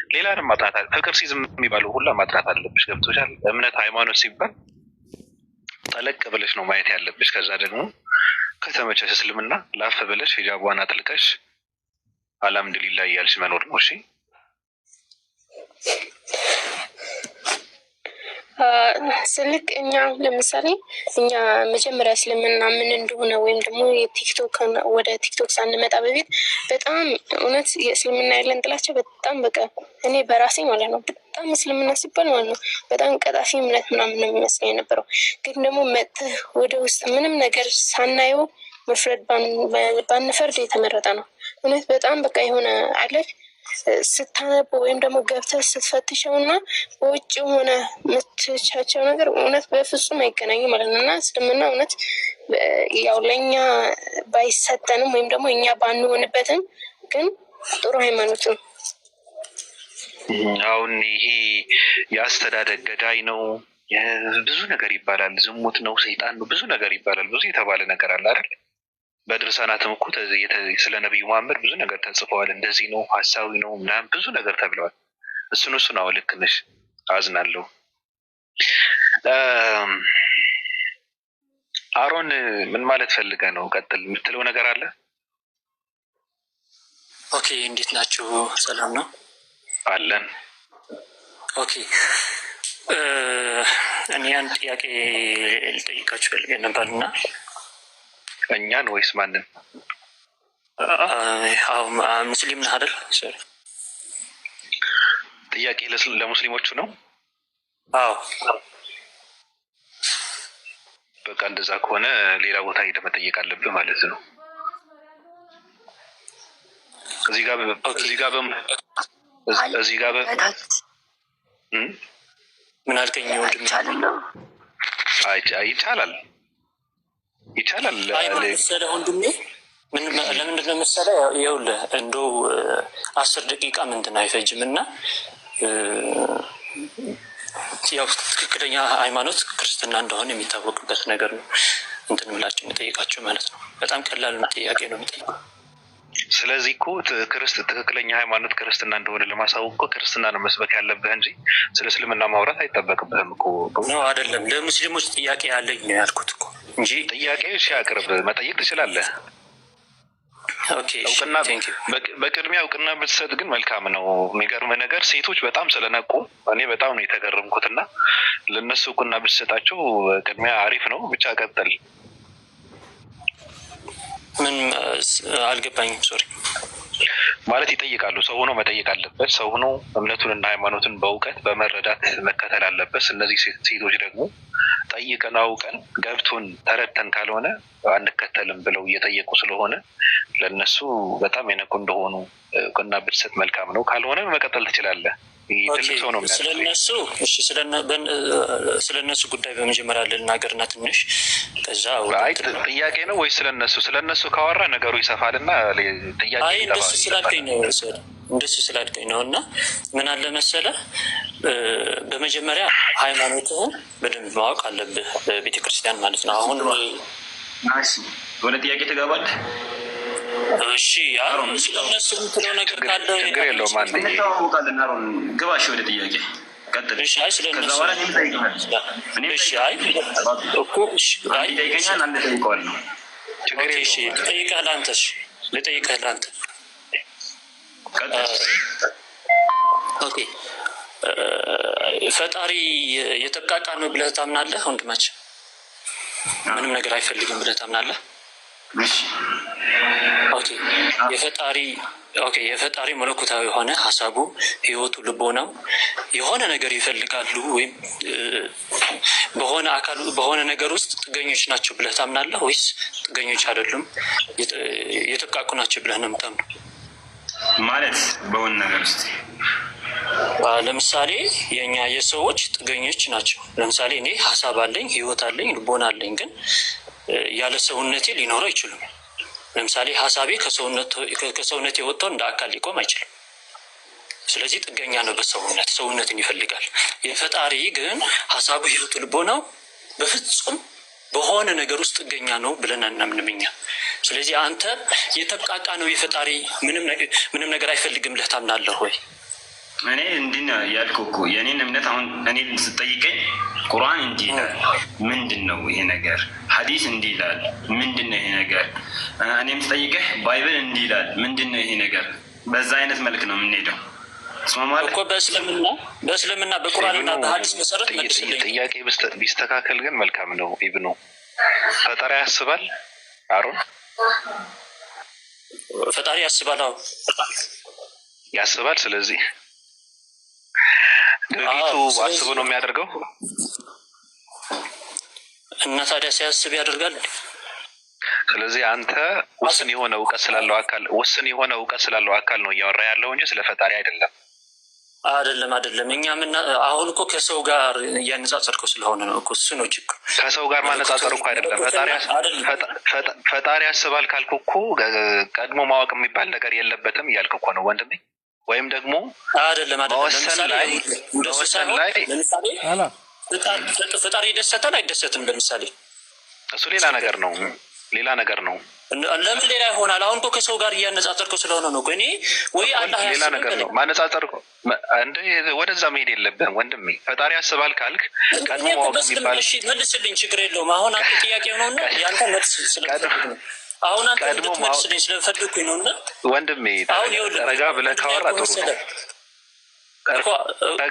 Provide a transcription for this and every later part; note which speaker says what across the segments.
Speaker 1: ሌላንም ማጥራት ፍቅር ሲዝም የሚባለው ሁላ ማጥራት አለብሽ። ገብቶሻል? እምነት ሃይማኖት ሲባል ጠለቅ ብለሽ ነው ማየት ያለብሽ። ከዛ ደግሞ ከተመቸሽ እስልምና ላፍ ብለሽ ሂጃቧን አጥልቀሽ አልሐምዱሊላህ እያልሽ መኖር ነው። እሺ
Speaker 2: ስልክ እኛ ለምሳሌ እኛ መጀመሪያ እስልምና ምን እንደሆነ ወይም ደግሞ ወደ ቲክቶክ ሳንመጣ በፊት በጣም እውነት የእስልምና ያለን ጥላቻ በጣም በቃ እኔ በራሴ ማለት ነው በጣም እስልምና ሲባል ማለት ነው በጣም ቀጣፊ እምነት ምናምን ነው የሚመስለኝ የነበረው። ግን ደግሞ መጥተህ ወደ ውስጥ ምንም ነገር ሳናየው መፍረድ ባንፈርድ የተመረጠ ነው። እውነት በጣም በቃ የሆነ አለች ስታነበው ወይም ደግሞ ገብተህ ስትፈትሸው እና በውጭ ሆነ የምትቻቸው ነገር እውነት በፍጹም አይገናኝም ማለት ነው። እና እስልምና እውነት ያው ለእኛ ባይሰጠንም ወይም ደግሞ እኛ ባንሆንበትም ግን ጥሩ ሃይማኖት ነው።
Speaker 1: አሁን ይሄ የአስተዳደግ ገዳይ ነው ብዙ ነገር ይባላል። ዝሙት ነው፣ ሰይጣን ነው፣ ብዙ ነገር ይባላል። ብዙ የተባለ ነገር አለ አይደል? በድርሳናትም እኮ ስለ ነቢዩ መሐመድ ብዙ ነገር ተጽፈዋል። እንደዚህ ነው፣ ሀሳዊ ነው ምናምን ብዙ ነገር ተብለዋል። እሱን አዎ ልክ ነሽ፣ አዝናለሁ። አሮን ምን ማለት ፈልገ ነው? ቀጥል የምትለው ነገር አለ?
Speaker 3: ኦኬ፣ እንዴት ናችሁ? ሰላም ነው
Speaker 1: አለን።
Speaker 3: ኦኬ፣ እኔ አንድ ጥያቄ ልጠይቃችሁ ፈልጌ ነበርና
Speaker 1: እኛን ወይስ ማንን?
Speaker 3: ሙስሊም ነህ አይደል?
Speaker 1: ጥያቄ ለሙስሊሞቹ ነው?
Speaker 3: አዎ።
Speaker 1: በቃ እንደዛ ከሆነ ሌላ ቦታ ሄደህ መጠየቅ አለብህ ማለት ነው። እዚህ ጋር
Speaker 3: ምን አልከኝ?
Speaker 1: ይቻላል
Speaker 3: መሰለህ ወንድሜ። ለምንድን ነው መሰለህ? ይኸውልህ እንደው 10 ደቂቃ ምንድን አይፈጅም እና ያው ትክክለኛ ሃይማኖት ክርስትና እንደሆነ የሚታወቅበት ነገር ነው እንትን ብላችሁ የምጠይቃችሁ ማለት ነው። በጣም ቀላል ጥያቄ ነው የምጠይቀው።
Speaker 1: ስለዚህ እኮ ትክክለኛ ሃይማኖት ክርስትና እንደሆነ ለማሳወቅ እኮ ክርስትና ነው መስበክ ያለብህ እንጂ ስለ እስልምና ማውራት አይጠበቅብህም እኮ
Speaker 3: ነው አይደለም? ለሙስሊሞች ጥያቄ ያለኝ ነው ያልኩት እኮ እንጂ
Speaker 1: ጥያቄዎች ያቅርብ፣ መጠየቅ ትችላለህ። በቅድሚያ እውቅና ብትሰጥ ግን መልካም ነው። የሚገርም ነገር ሴቶች በጣም ስለነቁ እኔ በጣም ነው የተገረምኩትና ለእነሱ እውቅና ብትሰጣቸው ቅድሚያ አሪፍ ነው። ብቻ ቀጥል።
Speaker 3: ምን አልገባኝም። ሶሪ
Speaker 1: ማለት ይጠይቃሉ። ሰው ሆኖ መጠየቅ አለበት። ሰው ሆኖ እምነቱንና ሃይማኖትን በእውቀት በመረዳት መከተል አለበት። እነዚህ ሴቶች ደግሞ ጠይቀን አውቀን ገብቶን ተረድተን ካልሆነ አንከተልም ብለው እየጠየቁ ስለሆነ ለእነሱ በጣም የነቁ እንደሆኑ እውቅና ብትሰጥ መልካም ነው። ካልሆነ መቀጠል ትችላለህ። ትልቅ ሰው ነው። ስለነሱ ጉዳይ በመጀመሪያ ልናገርና ትንሽ ከዛ ጥያቄ ነው ወይ ስለነሱ ካወራ ነገሩ ይሰፋልና ጥያቄ
Speaker 3: እንደሱ ስላልከኝ ነው። እና ምን አለ መሰለህ፣ በመጀመሪያ ሃይማኖትህን በደንብ ማወቅ አለብህ፣ በቤተክርስቲያን ማለት ነው። አሁን
Speaker 4: ወደ ጥያቄ ትገባለህ?
Speaker 3: እሺ፣ ስለነሱ የምትለው ነገር ካለ
Speaker 1: ችግር የለውም።
Speaker 4: ግባ። እሺ፣ ወደ ጥያቄ ቀጥል።
Speaker 3: ልጠይቅህ ለአንተ። ኦኬ፣ ፈጣሪ የተብቃቃ ነው ብለህ ታምናለህ? ወንድማችን ምንም ነገር አይፈልግም ብለህ ታምናለህ? የፈጣሪ መለኮታዊ የሆነ ሀሳቡ፣ ህይወቱ፣ ልቦናው የሆነ ነገር ይፈልጋሉ ወይም በሆነ ነገር ውስጥ ጥገኞች ናቸው ብለህ ታምናለህ ወይስ ጥገኞች አይደሉም የተብቃቁ ናቸው ብለህ ነው የምታምነው?
Speaker 4: ማለት በሆነ ነገር ውስጥ
Speaker 3: ለምሳሌ የኛ የሰዎች ጥገኞች ናቸው። ለምሳሌ እኔ ሀሳብ አለኝ፣ ህይወት አለኝ፣ ልቦና አለኝ፣ ግን ያለ ሰውነቴ ሊኖር አይችሉም። ለምሳሌ ሀሳቤ ከሰውነቴ ወጥቶ እንደ አካል ሊቆም አይችልም። ስለዚህ ጥገኛ ነው ሰውነትን ይፈልጋል። የፈጣሪ ግን ሀሳቡ፣ ህይወቱ፣ ልቦናው በፍጹም በሆነ ነገር ውስጥ ጥገኛ ነው ብለን አናምንም እኛ። ስለዚህ አንተ የተብቃቃ ነው የፈጣሪ ምንም ነገር አይፈልግም ብለህ ታምናለህ ወይ?
Speaker 4: እኔ እንዲህ ነው ያልኩህ እኮ የእኔን እምነት አሁን እኔ ስጠይቀኝ ቁርአን እንዲህ ይላል፣ ምንድን ነው ይሄ ነገር? ሐዲስ እንዲህ ይላል፣ ምንድን ነው ይሄ ነገር? እኔም ስጠይቀህ ባይብል እንዲህ ይላል፣ ምንድን ነው ይሄ ነገር? በዛ አይነት መልክ ነው የምንሄደው
Speaker 3: እኮ በእስልምና በቁርአንና በሐዲስ መሰረት መልስልኝ።
Speaker 1: ጥያቄ ቢስተካከል ግን መልካም ነው። ኢብኑ ፈጣሪ ያስባል አሮን
Speaker 3: ፈጣሪ ያስባል። አዎ
Speaker 1: ያስባል። ስለዚህ ድርጊቱ አስቦ ነው የሚያደርገው
Speaker 3: እና ታዲያ ሲያስብ ያደርጋል።
Speaker 1: ስለዚህ አንተ ውስን የሆነ እውቀት ስላለው አካል ነው እያወራ ያለው እንጂ ስለ ፈጣሪ አይደለም።
Speaker 3: አይደለም። እኛ አሁን እኮ ከሰው ጋር እያነጻጸርከው ስለሆነ ነው እኮ እሱ ነው ችግር።
Speaker 1: ከሰው ጋር ማነጻጸር እኮ አይደለም። ፈጣሪ ያስባል ካልኩ እኮ ቀድሞ ማወቅ የሚባል ነገር የለበትም እያልክ እኮ ነው ወንድሜ። ወይም ደግሞ
Speaker 3: አይደለም
Speaker 1: መወሰን ላይ
Speaker 3: ፈጣሪ ይደሰታል አይደሰትም? ለምሳሌ
Speaker 1: እሱ ሌላ ነገር ነው።
Speaker 3: ለምን ሌላ ይሆናል? አሁን እኮ ከሰው ጋር እያነጻጸርከው ስለሆነ ነው እኮ። እኔ ወይ አላህ
Speaker 1: ሌላ ነገር ነው ማነጻጸር እንደ ወደዛ መሄድ የለብህም ወንድሜ። ፈጣሪ ያስባል ካልክ ቀድሞ ማወቅ የሚባል
Speaker 3: መልስልኝ፣ ችግር የለውም። አሁን አንተ ጥያቄ ነውና ያንተ መልስ ስለፈልግ ነው። አሁን አንተ እንድትመልስልኝ ስለፈልግኩኝ ነውና ወንድሜ
Speaker 1: ረጋ ብለህ ካወራ ጥሩ ነው።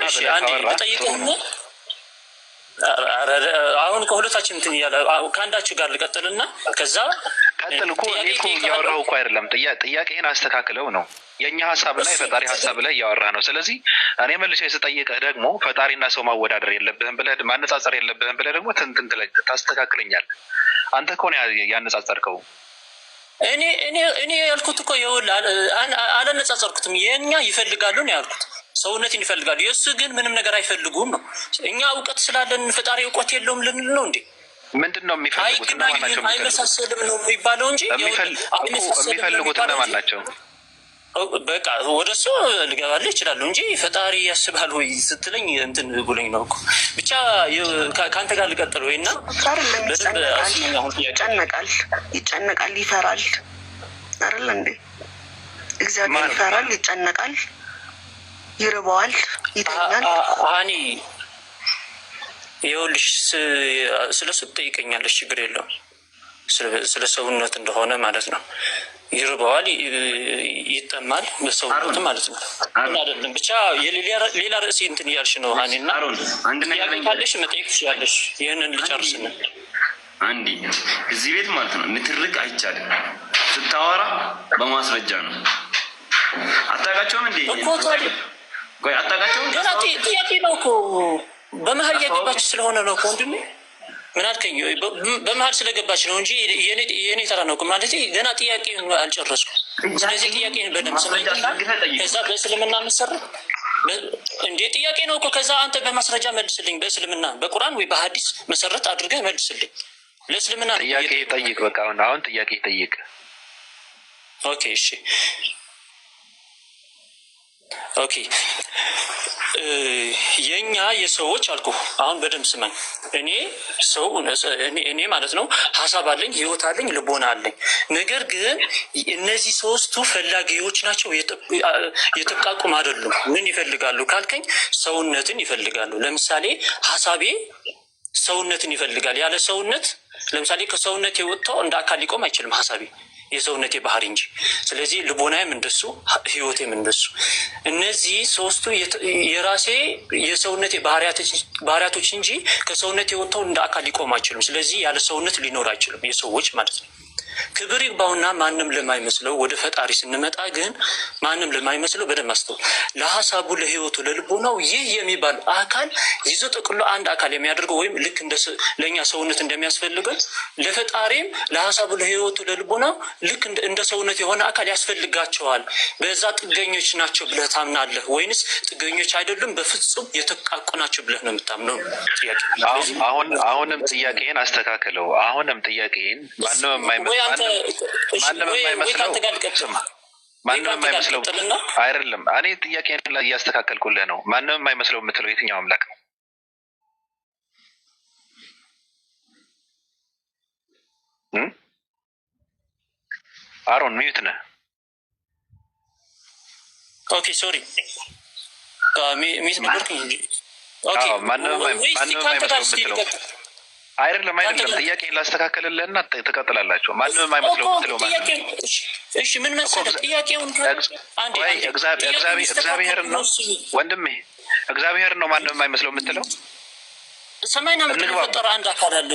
Speaker 3: እሺ አንዴ ልጠይቅህና አሁን ከሁለታችን እንትን እያለ ከአንዳችሁ ጋር ልቀጥልና ከዛ
Speaker 1: ቀጥል እኮ እኔ እኮ እያወራሁ እኮ አይደለም። ጥያቄህን አስተካክለው ነው የእኛ ሀሳብና የፈጣሪ ሀሳብ ላይ እያወራህ ነው። ስለዚህ እኔ መልሼ ስጠይቅህ ደግሞ ፈጣሪና ሰው ማወዳደር የለብህም ብለህ ማነጻጸር የለብህም ብለህ ደግሞ ትንትን ታስተካክለኛለህ። አንተ እኮ ነው ያነጻጸርከው።
Speaker 3: እኔ ያልኩት እኮ አላነጻጸርኩትም። የእኛ ይፈልጋሉ ነው ያልኩት። ሰውነትን ይፈልጋሉ። የእሱ ግን ምንም ነገር አይፈልጉም ነው። እኛ እውቀት ስላለን ፈጣሪ እውቀት የለውም ልንል ነው እንዴ?
Speaker 1: ምንድን ነው የሚፈልጉት?
Speaker 3: አይመሳሰልም ነው የሚባለው እንጂ
Speaker 1: የሚፈልጉት እነማን ናቸው?
Speaker 3: በቃ ወደ እሱ ልገባልህ ይችላሉ እንጂ ፈጣሪ ያስባል ወይ ስትለኝ እንትን ብሎኝ ነው እኮ። ብቻ ከአንተ ጋር ልቀጥል ወይ እና
Speaker 5: ይጨነቃል፣ ይፈራል አይደል እንዴ? እግዚአብሔር ይፈራል፣ ይጨነቃል፣ ይርበዋል፣ ይተኛል።
Speaker 3: ሀኒ ይኸውልሽ ስለሱ ትጠይቀኛለሽ፣ ችግር የለውም። ስለ ሰውነት እንደሆነ ማለት ነው። ይርበዋል፣ ይጠማል፣ በሰውነቱ ማለት ነው። አይደለም ብቻ ሌላ ርዕስ እንትን እያልሽ ነው ሀኒና ያለሽ መጠየቅ ትችያለሽ። ይህንን ልጨርስን
Speaker 4: አንዴ እዚህ ቤት ማለት ነው። ንትርክ አይቻልም። ስታወራ በማስረጃ ነው። አታውቃቸውም እንዴ? ቆይ አታውቃቸውም?
Speaker 3: ገና ጥያቄ ነው እኮ በመሀል እያገባች ስለሆነ ነው እኮ ወንድሜ። ምን አልከኝ? በመሀል ስለገባች ነው እንጂ የኔ ተራ ነው ማለት ገና ጥያቄ አልጨረስኩም። ስለዚህ ጥያቄ በደምብ ስመኝና ከዛ በእስልምና መሰረት እንዴ ጥያቄ ነው እኮ። ከዛ አንተ በማስረጃ መልስልኝ። በእስልምና በቁርአን ወይ በሀዲስ መሰረት አድርገህ መልስልኝ። ለእስልምና
Speaker 1: ጥያቄ ጠይቅ። በቃ አሁን ጥያቄ ጠይቅ።
Speaker 3: ኦኬ እሺ ኦኬ የኛ የሰዎች አልኩ አሁን በደምብ ስመን። እኔ ማለት ነው ሀሳብ አለኝ፣ ህይወት አለኝ፣ ልቦና አለኝ። ነገር ግን እነዚህ ሶስቱ ፈላጊዎች ናቸው፣ የተቃቁም አይደሉም። ምን ይፈልጋሉ ካልከኝ ሰውነትን ይፈልጋሉ። ለምሳሌ ሀሳቤ ሰውነትን ይፈልጋል። ያለ ሰውነት ለምሳሌ ከሰውነት የወጣው እንደ አካል ሊቆም አይችልም ሀሳቤ የሰውነቴ ባህሪ እንጂ። ስለዚህ ልቦናዬም እንደሱ፣ ህይወቴም እንደሱ። እነዚህ ሶስቱ የራሴ የሰውነቴ ባህሪያቶች እንጂ ከሰውነት የወጣው እንደ አካል ሊቆም አይችልም። ስለዚህ ያለ ሰውነት ሊኖር አይችልም የሰዎች ማለት ነው። ክብር ይግባውና ማንም ለማይመስለው ወደ ፈጣሪ ስንመጣ ግን ማንም ለማይመስለው በደንብ አስተውል። ለሀሳቡ፣ ለህይወቱ፣ ለልቦናው ይህ የሚባል አካል ይዞ ጠቅሎ አንድ አካል የሚያደርገው ወይም ልክ ለእኛ ሰውነት እንደሚያስፈልገን ለፈጣሪም ለሀሳቡ፣ ለህይወቱ፣ ለልቦናው ልክ እንደ ሰውነት የሆነ አካል ያስፈልጋቸዋል። በዛ ጥገኞች ናቸው ብለህ ታምናለህ ወይንስ ጥገኞች አይደሉም በፍጹም የተቃቁ ናቸው ብለህ ነው የምታምነው? ጥያቄ
Speaker 1: አሁንም ጥያቄን አስተካክለው። አሁንም ጥያቄን ማንም የማይመስለው አይደለም። እኔ ጥያቄን ላይ እያስተካከልኩልህ ነው። ማንም የማይመስለው የምትለው የትኛው አምላክ ነው? አሮን ሚዩት ነህ።
Speaker 3: ኦኬ ሶሪ። ሚስ ነበርክ እንጂ ኦኬ
Speaker 1: ማንንም አይመስለው የምትለው አይደለም። ጥያቄ ላስተካከልልህና ትቀጥላላችሁ። ማንንም አይመስለው የምትለው ማለት ነው።
Speaker 3: እሺ ምን መሰለህ ጥያቄውን አንዴ
Speaker 1: እግዚአብሔር ነው ወንድሜ፣ እግዚአብሔር ነው ማንንም አይመስለው የምትለው
Speaker 3: ሰማይና ምድር ፈጠረ አንድ አካል አለ።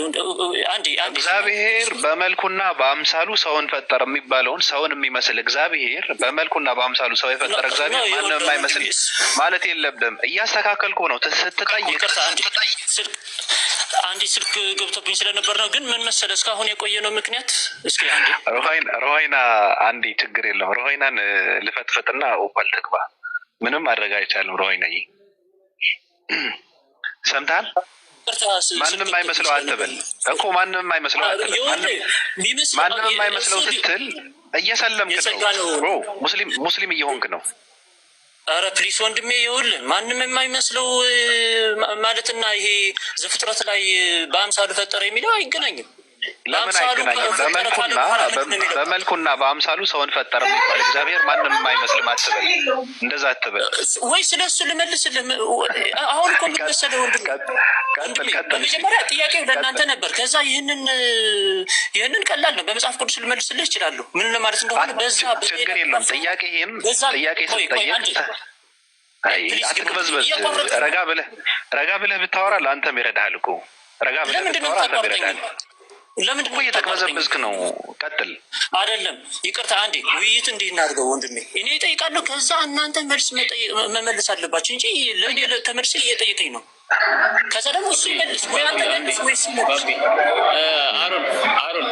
Speaker 3: አንዴ
Speaker 1: እግዚአብሔር በመልኩና በአምሳሉ ሰውን ፈጠረ የሚባለውን ሰውን የሚመስል እግዚአብሔር በመልኩና በአምሳሉ ሰው የፈጠረ እግዚአብሔር ማንንም አይመስል ማለት የለብህም። እያስተካከልኩ ነው ስትጠይቅ
Speaker 3: አንዴ ስልክ ገብቶብኝ ስለነበር ነው። ግን ምን መሰለህ እስካሁን የቆየነው ምክንያት እስኪ አንዴ
Speaker 1: ሮሃይና አንዴ ችግር የለም ሮሃይናን ልፈጥፍጥና ኦፓል ትግባ ምንም ማድረግ አይቻልም። ሮሃይናዬ ሰምተሃል? ማንንም አይመስለው አትበል እኮ ማንንም አይመስለው አትበል። ማንንም አይመስለው ስትል እየሰለምክ ነው፣ ሙስሊም እየሆንክ ነው።
Speaker 3: ኧረ ፕሊስ ወንድሜ ይኸውልህ ማንም የማይመስለው ማለትና ይሄ ዘፍጥረት ላይ በአምሳሉ ፈጠረ የሚለው አይገናኝም።
Speaker 1: ለምን አይገናኝም? በመልኩና በአምሳሉ ሰውን ፈጠረ የሚባል እግዚአብሔር ማንም የማይመስልም አትበል፣ እንደዛ አትበል።
Speaker 3: ወይ ስለሱ ልመልስልህ አሁን እኮ መሰለህ ወንድሜ መጀመሪያ ጥያቄው ለእናንተ ነበር። ከዛ ይህንን ቀላል ነው በመጽሐፍ ቅዱስ ልመልስልህ እችላለሁ። ምን ለማለት እንደሆነ በዛ
Speaker 1: ችግር የለም። ጥያቄ ስትጠየቅ አትቅበዝበዝ። ረጋ ብለህ ብታወራ ለአንተም ይረዳሃል እኮ። ረጋ ብለህ ብታወራ አንተም ይረዳሃል።
Speaker 3: ለምንድን
Speaker 1: ነው እየተቅበዘበዝክ ነው? ቀጥል።
Speaker 3: አይደለም ይቅርታ፣ አንዴ ውይይት እንዲህ እናድርገው ወንድሜ። እኔ እጠይቃለሁ፣ ከዛ እናንተ መልስ መመለስ አለባችሁ እንጂ ለእኔ ተመልስ እየጠየቀኝ ነው። ከዛ ደግሞ እሱ ይመልስ ወይ አንተ መልስ ወይ እሱ ይመልስ።
Speaker 6: አሮን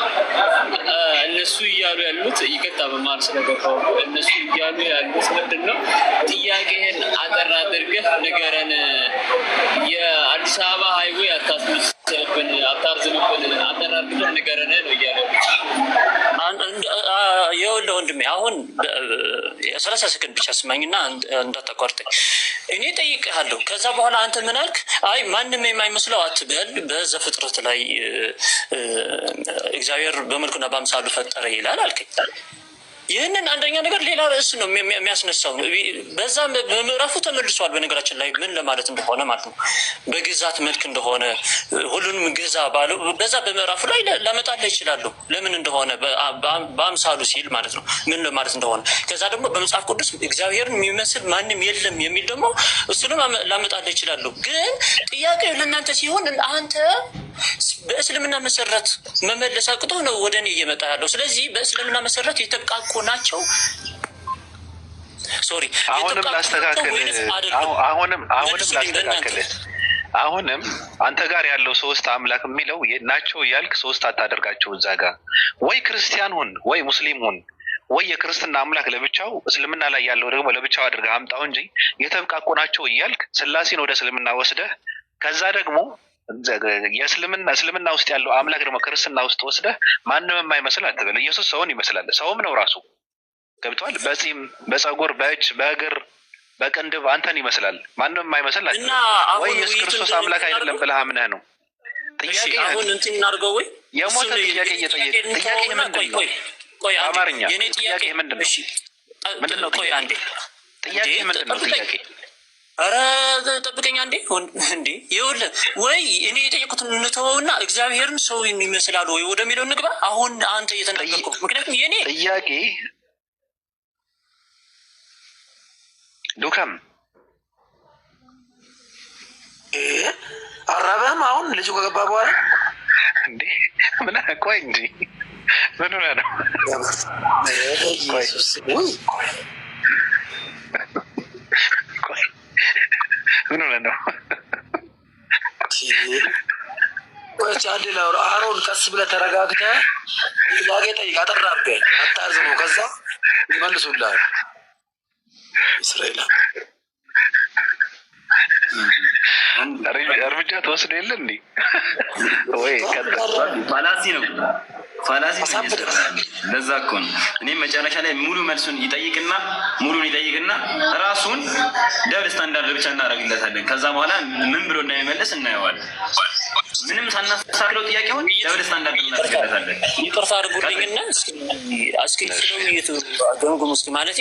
Speaker 6: እነሱ እያሉ ያሉት ይቅርታ በማለት ስለገባው እነሱ እያሉ ያሉት ምንድን ነው? ጥያቄህን አጠር አድርገህ ንገረን። የአዲስ አበባ ሃይዌይ አታስመስልብን፣ አታርዝምብን፣ አጠር አድርገህ ንገረን ነው እያለ
Speaker 3: ይኸውልህ ወንድሜ አሁን 30 ሰከንድ ብቻ ስማኝና እንዳታቋርጠኝ። እኔ ጠይቄሃለሁ። ከዛ በኋላ አንተ ምን አልክ? አይ ማንም የማይመስለው አትበል፣ በዘፍጥረት ላይ እግዚአብሔር በመልኩና በአምሳሉ ፈጠረ ይላል አልከኝ። ይህንን አንደኛ ነገር ሌላ ርዕስ ነው የሚያስነሳው። በዛ በምዕራፉ ተመልሷል። በነገራችን ላይ ምን ለማለት እንደሆነ ማለት ነው በግዛት መልክ እንደሆነ ሁሉንም ግዛ ባለው በዛ በምዕራፉ ላይ ላመጣልህ ይችላለሁ። ለምን እንደሆነ በአምሳሉ ሲል ማለት ነው ምን ለማለት እንደሆነ። ከዛ ደግሞ በመጽሐፍ ቅዱስ እግዚአብሔርን የሚመስል ማንም የለም የሚል ደግሞ እሱንም ላመጣልህ ይችላለሁ። ግን ጥያቄው ለእናንተ ሲሆን አንተ በእስልምና መሰረት መመለስ አቅቶ ነው ወደ እኔ እየመጣ ያለው። ስለዚህ በእስልምና መሰረት የተብቃቁ ናቸው። ሶሪ
Speaker 1: አሁንም ላስተካክል። አሁንም አንተ ጋር ያለው ሶስት አምላክ የሚለው ናቸው እያልክ ሶስት አታደርጋቸው። እዛ ጋር ወይ ክርስቲያን ሁን ወይ ሙስሊም ሁን ወይ የክርስትና አምላክ ለብቻው እስልምና ላይ ያለው ደግሞ ለብቻው አድርገህ አምጣው እንጂ የተብቃቁ ናቸው እያልክ ስላሴን ወደ እስልምና ወስደህ ከዛ ደግሞ እስልምና ውስጥ ያለው አምላክ ደግሞ ክርስትና ውስጥ ወስደህ ማንም የማይመስል አትበል። ኢየሱስ ሰውን ይመስላል፣ ሰውም ነው ራሱ። ገብቷል? በጺም በጸጉር በእጅ በእግር በቅንድብ አንተን ይመስላል። ማንም የማይመስል አትበል። ወይ ኢየሱስ ክርስቶስ አምላክ አይደለም ብለህ አምነህ ነው። ጥያቄ
Speaker 3: አሁን እንትን እናድርገው ወይ
Speaker 1: የሞተ ጥያቄ እየጠየቅ ጥያቄ ምንድን ነው? አማርኛ ጥያቄ ምንድን ነው? ምንድን ነው ጥያቄ? ጥያቄ ምንድን ነው? ጥያቄ
Speaker 3: ኧረ ጠብቀኛ እንዴ ይኸውልህ፣ ወይ እኔ የጠየቁትን እንተወውና እግዚአብሔርን ሰው ይመስላሉ ወይ ወደሚለው እንግባ። አሁን አንተ እየተናገርከው ምክንያቱም የኔ
Speaker 1: ጥያቄ ዱካም
Speaker 7: አራበህም አሁን ልጁ ከገባ በኋላ
Speaker 1: እንዴ ምን ቆይ እንጂ ምን ሆነ ነው? ምን ሆነ ነው?
Speaker 7: ቆይቼ አንድ ነው። አሮን ቀስ ብለህ ተረጋግተህ ጥያቄ ጠይቅ፣ አጠር አድርገህ አታርዝመው። ከዛ ይመልሱልሃል። እስራኤል
Speaker 1: እርምጃ ተወስዶ የለ እንዴ? ወይ
Speaker 4: ፋላሲ ነው ለዛ እኮ ነው እኔም መጨረሻ ላይ ሙሉን ይጠይቅና ራሱን ደብል ስታንዳርድ ብቻ እናደርግለታለን። ከዛ በኋላ ምን ብሎ እንደሚመለስ እናየዋለን። ምንም ሳናስተካክለው ጥያቄውን ለበደስታ እንዳናደርግለታለን።
Speaker 3: ይቅርታ አድርጉልኝና እስኪ ስለውይይቱ ገምግሙ እስኪ። ማለቴ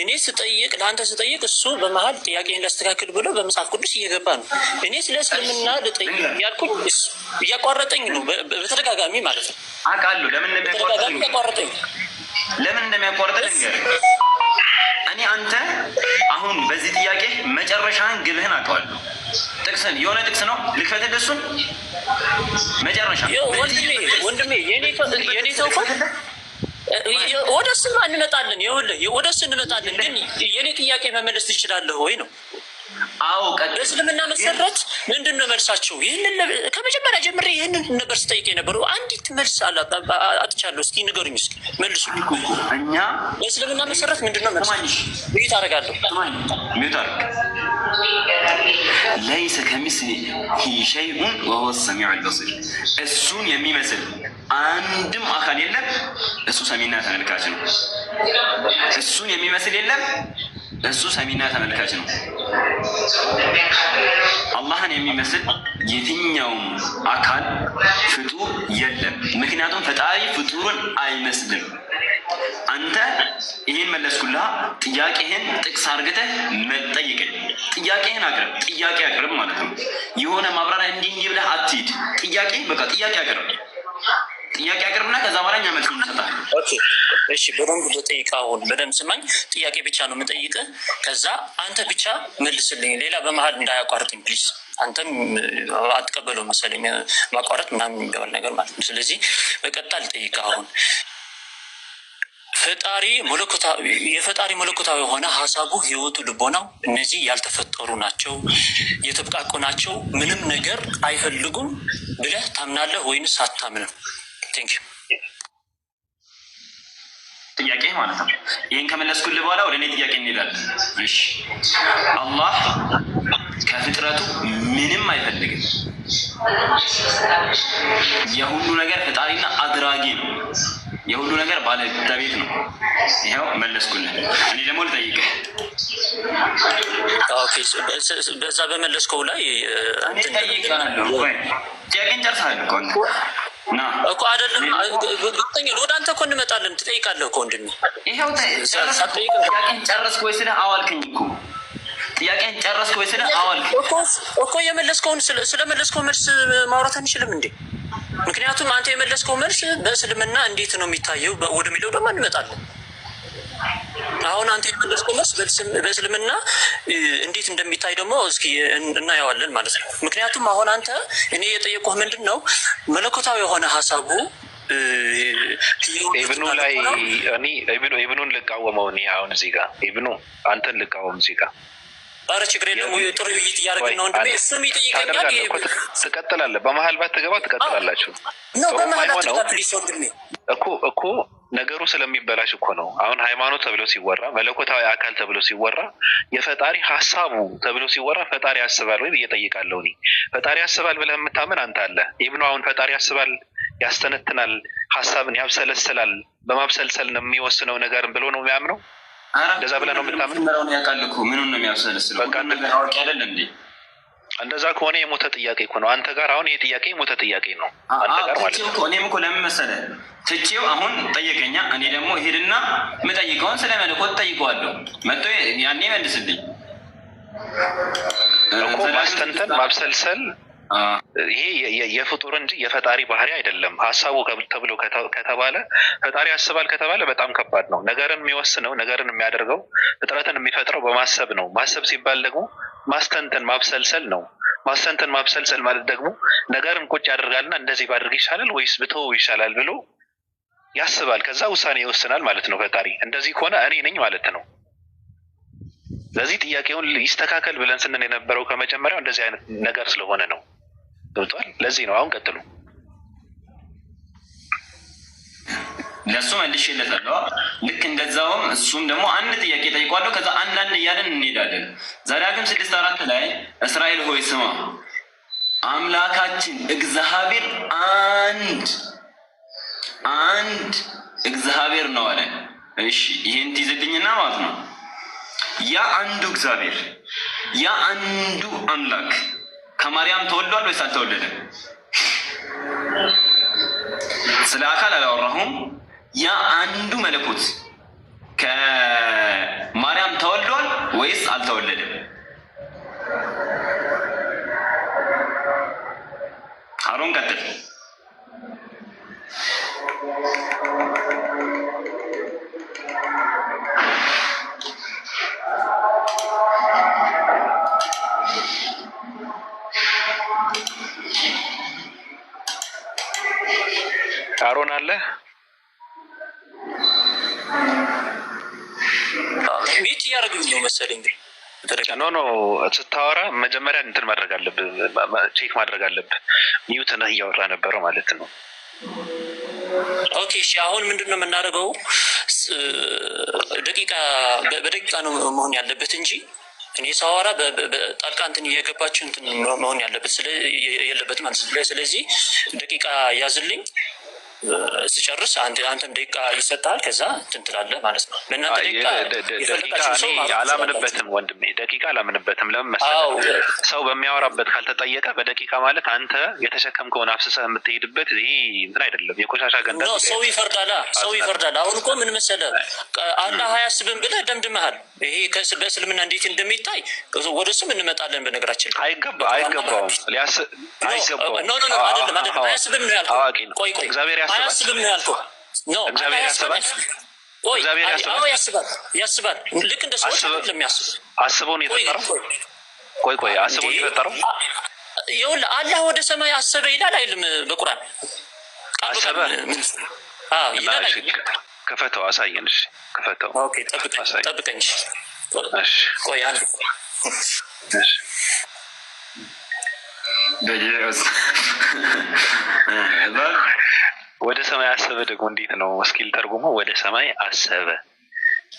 Speaker 3: እኔ ስጠይቅ ለአንተ ስጠይቅ እሱ በመሀል ጥያቄን ላስተካክል ብሎ በመጽሐፍ ቅዱስ እየገባ ነው። እኔ ስለ እስልምና ልጠይቅ ያልኩኝ እያቋረጠኝ ነው በተደጋጋሚ ማለት ነው።
Speaker 4: አውቃለሁ ለምን
Speaker 3: እንደሚያቋርጠኝ
Speaker 4: ልንገርህ። እኔ አንተ አሁን በዚህ ጥያቄ መጨረሻን ግብህን አውቀዋለሁ። ጥቅስን የሆነ ጥቅስ ነው ልክፈትልህ። እሱን መጨረሻ
Speaker 3: ወንድሜ የኔ ሰው ወደ እሱ እንመጣለን። ይኸውልህ ወደ እሱ እንመጣለን፣ ግን የኔ ጥያቄ መመለስ ትችላለህ ወይ ነው?
Speaker 4: አዎ
Speaker 3: በእስልምና መሰረት ምንድን ነው መልሳቸው? ይህንን ከመጀመሪያ ጀምሬ ይህንን ነበር ስጠይቅ የነበረው። አንዲት መልስ አጥቻለሁ። እስኪ ንገሩኝ፣ እስኪ መልሱ።
Speaker 4: እኛ
Speaker 3: በእስልምና መሰረት ምንድን ነው መልስ? ውይይት አደርጋለሁ።
Speaker 4: ለይሰ ከሚስሊሂ ሸይኡን ወሁወ ሰሚዑል በሲር። እሱን የሚመስል አንድም አካል የለም፣ እሱ ሰሚና ተመልካች ነው። እሱን የሚመስል የለም፣ እሱ ሰሚና ተመልካች ነው። አላህን የሚመስል የትኛውም አካል ፍጡር የለም። ምክንያቱም ፈጣሪ ፍጡርን አይመስልም። አንተ ይሄን መለስኩላ። ጥያቄህን ጥቅስ አርግተህ ጠይቀኝ። ጥያቄህን አቅርብ። ጥያቄ አቅርብ ማለት ነው። የሆነ ማብራሪያ እንዲህ ብለህ አትሂድ። ጥያቄ በቃ ጥያቄ አቅርብ። ጥያቄ አቅርብና ከዛ በኋላ እኛ መልስ እንሰጣለን።
Speaker 3: ኦኬ እሺ፣ በደንብ ልጠይቅህ። አሁን በደንብ ስማኝ። ጥያቄ ብቻ ነው የምጠይቅህ። ከዛ አንተ ብቻ መልስልኝ፣ ሌላ በመሀል እንዳያቋርጥኝ ፕሊዝ። አንተም አትቀበለው መሰለኝ ማቋረጥ ምናምን የሚባል ነገር ማለት ነው። ስለዚህ በቀጥታ ልጠይቅህ አሁን የፈጣሪ መለኮታዊ የሆነ ሀሳቡ፣ ህይወቱ፣ ልቦናው እነዚህ ያልተፈጠሩ ናቸው፣ የተብቃቁ ናቸው፣ ምንም ነገር አይፈልጉም ብለህ ታምናለህ ወይንስ አታምንም? ቴንኪው።
Speaker 4: ጥያቄ ማለት ነው። ይህን ከመለስኩልህ በኋላ ወደ እኔ ጥያቄ እንሄዳለን። እሺ፣ አላህ ከፍጥረቱ ምንም አይፈልግም። የሁሉ ነገር ፈጣሪና አድራጊ ነው። የሁሉ ነገር ባለቤት ነው። ይኸው መለስኩልህ። እኔ ደግሞ ልጠይቅህ።
Speaker 3: በዛ በመለስከው ላይ
Speaker 4: ጥያቄን ጨርሰሃል እኮ
Speaker 3: አይደለም? ወደ አንተ እኮ እንመጣለን። ትጠይቃለህ እኮ ወንድሜ።
Speaker 4: ይኸው ጥያቄን ጨረስክ ወይ ስለ አዋልክኝ እኮ ጥያቄን ጨረስክ ወይ ስለ አዋልክኝ
Speaker 3: እኮ የመለስከውን ስለመለስከው መልስ ማውራት አንችልም እንዴ? ምክንያቱም አንተ የመለስከው መልስ በእስልምና እንዴት ነው የሚታየው ወደሚለው ደግሞ እንመጣለን። አሁን አንተ የመለስከው መልስ በእስልምና እንዴት እንደሚታይ ደግሞ እስኪ እናየዋለን ማለት ነው። ምክንያቱም አሁን አንተ እኔ የጠየቁህ ምንድን ነው መለኮታዊ የሆነ ሀሳቡ
Speaker 1: ኢብኑ ላይ እኔ ኢብኑን ልቃወመው። እኔ አሁን እዚህ ጋር ኢብኑ አንተን ልቃወም እዚህ ጋር።
Speaker 3: ኧረ ችግር የለም። ጥሩ ውይይት እያደረግን ነው ወንድሜ። እሱም ይጠይቀኛል።
Speaker 1: ትቀጥላለህ። በመሀል ባትገባ ትቀጥላላችሁ።
Speaker 3: በመሀል አትገባ ፕሊስ ወንድሜ።
Speaker 1: እኮ ነገሩ ስለሚበላሽ እኮ ነው። አሁን ሃይማኖት ተብሎ ሲወራ፣ መለኮታዊ አካል ተብሎ ሲወራ፣ የፈጣሪ ሀሳቡ ተብሎ ሲወራ ፈጣሪ ያስባል ወይ ብዬ እጠይቃለሁ። እኔ ፈጣሪ ያስባል ብለህ የምታምን አንተ አለ። ኢብኑ አሁን ፈጣሪ ያስባል፣ ያስተነትናል፣ ሀሳብን ያብሰለስላል፣ በማብሰልሰል ነው የሚወስነው ነገርን ብሎ ነው የሚያምነው። እንደዛ ብለህ ነው የምታምን?
Speaker 4: ያውቃል እኮ ምኑን ነው የሚያብሰለስለው? በቃ ነገር አውቄ አይደል እንዴ?
Speaker 1: እንደዛ ከሆነ የሞተ ጥያቄ እኮ ነው አንተ ጋር። አሁን ይሄ ጥያቄ የሞተ ጥያቄ ነው አንተ ጋር ማለት ነው።
Speaker 4: እኔም እኮ ለምን መሰለህ ትቼው አሁን ጠየቀኛ። እኔ ደግሞ ሄድና የምጠይቀውን ስለ መለኮት ጠይቀዋለሁ። መጥቶ ያኔ መልስልኝ
Speaker 1: እኮ። ማስተንተን ማብሰልሰል ይሄ የፍጡር እንጂ የፈጣሪ ባህሪ አይደለም። ሀሳቡ ተብሎ ከተባለ ፈጣሪ ያስባል ከተባለ በጣም ከባድ ነው። ነገርን የሚወስነው ነገርን የሚያደርገው ፍጥረትን የሚፈጥረው በማሰብ ነው። ማሰብ ሲባል ደግሞ ማስተንተን ማብሰልሰል ነው። ማስተንተን ማብሰልሰል ማለት ደግሞ ነገርን ቁጭ ያደርጋልና እንደዚህ ባድርግ ይሻላል ወይስ ብተወው ይሻላል ብሎ ያስባል። ከዛ ውሳኔ ይወስናል ማለት ነው ፈጣሪ። እንደዚህ ከሆነ እኔ ነኝ ማለት ነው። ለዚህ ጥያቄውን ይስተካከል ብለን ስንል የነበረው ከመጀመሪያው እንደዚህ አይነት ነገር ስለሆነ ነው። ገብቷል? ለዚህ ነው። አሁን ቀጥሉ።
Speaker 4: ለሱ መልሼለታለሁ። ልክ እንደዛውም እሱም ደግሞ አንድ ጥያቄ ጠይቋለሁ። ከዛ አንዳንድ እያለን እንሄዳለን። ዘዳግም 6:4 ላይ እስራኤል ሆይ ስማ አምላካችን እግዚአብሔር አንድ እግዚአብሔር ነው አለ። እሺ ይሄን ትይዝልኝና ማለት ነው ያ አንዱ እግዚአብሔር ያ አንዱ አምላክ ከማርያም ተወልዷል ወይስ አልተወለደም? ስለ አካል አላወራሁም። ያ አንዱ መለኮት ከማርያም ተወልዷል ወይስ አልተወለደም? አሮን ቀጥል።
Speaker 1: አሮን አለ
Speaker 3: ቤት እያደረግን ነው መሰለኝ።
Speaker 1: ኖ ስታወራ መጀመሪያ እንትን ማድረግ አለብህ፣ ቼክ ማድረግ አለብህ። ሚዩት ነህ እያወራ ነበረው ማለት ነው።
Speaker 3: ኦኬ እሺ፣ አሁን ምንድን ነው የምናደርገው? በደቂቃ ነው መሆን ያለበት እንጂ እኔ ሳወራ በጣልቃ እንትን እየገባችሁ እንትን መሆን ያለበት የለበትም ማለት ነው። ስለዚህ ደቂቃ ያዝልኝ፣ ስጨርስ አንተም ደቂቃ ይሰጣል፣ ከዛ እንትን ትላለህ ማለት ነው። ለእናንተ
Speaker 1: ደቂቃ አላምንበትም ወንድሜ፣ ደቂቃ አላምንበትም። ለምን መሰለህ? ሰው በሚያወራበት ካልተጠየቀ በደቂቃ ማለት አንተ የተሸከምከውን አፍስሰህ የምትሄድበት ይሄ እንትን አይደለም፣ የቆሻሻ ገንዳ
Speaker 3: ሰው ይፈርዳል። አሁን እኮ ምን መሰለህ፣ አላህ አያስብም ብለህ ደምድመሃል። ይሄ በእስልምና እንዴት እንደሚታይ ወደ እሱም እንመጣለን። በነገራችን
Speaker 1: አይገባውም
Speaker 3: አይደለም አያስብም ነው ያልከው። ቆይ
Speaker 1: እግዚአብሔር
Speaker 3: አያስብም ነው ያልከው።
Speaker 1: እግዚአብሔር ያስባል።
Speaker 3: ያስባል። ልክ እንደ ሰዎች አይደለም ያስብ።
Speaker 1: አስበው ነው የተፈጠረው። ቆይ አስበው ነው የተፈጠረው።
Speaker 3: ይኸውልህ አላህ ወደ ሰማይ አሰበ ይላል አይልም በቁርአን?
Speaker 1: አሰበ
Speaker 3: ይላል።
Speaker 1: ክፈተው፣ አሳየን። እሺ ክፈተው።
Speaker 3: ኦኬ ጠብቀኝ።
Speaker 1: እሺ
Speaker 3: ቆይ አንድ
Speaker 1: እሺ ወደ ሰማይ አሰበ ደግሞ እንዴት ነው? እስኪል ተርጉሞ ወደ ሰማይ አሰበ።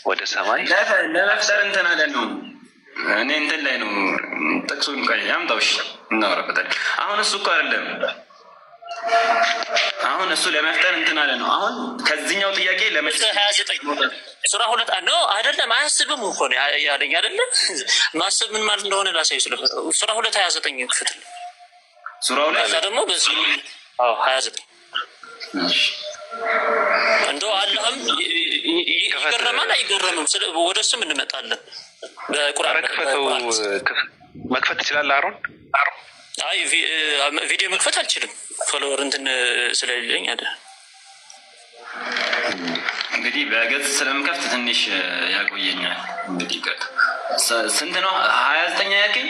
Speaker 1: ወደ ሰማይ
Speaker 4: ለመፍጠር እንትን አለ ነው። እኔ እንትን ላይ ነው ጥቅሱን ያምጣው። እሺ እናወራበታለን። አሁን እሱ እኮ አይደለም። አሁን እሱ ለመፍጠር እንትን አለ ነው። አሁን ከዚህኛው ጥያቄ
Speaker 3: ሱራ 2 ነው አይደለም? አያስብም እኮ ነው ያለኝ አይደለም? ማሰብ ምን ማለት እንደሆነ ላሳይ። ሱራ 2:29 ክፍል
Speaker 4: ሱራ 2
Speaker 3: ደግሞ በስልም 29 እንደው አላህም ይገረማል አይገረምም? ወደ እሱም እንመጣለን። በቁርአን
Speaker 1: መክፈት ትችላለህ አሮን?
Speaker 3: አይ ቪዲዮ መክፈት አልችልም፣ ፎሎወር እንትን ስለሌለኝ አይደል።
Speaker 4: እንግዲህ በገጽ ስለምከፍት ትንሽ ያቆየኛል። እንግዲህ ስንት ነው? 29 ያልከኝ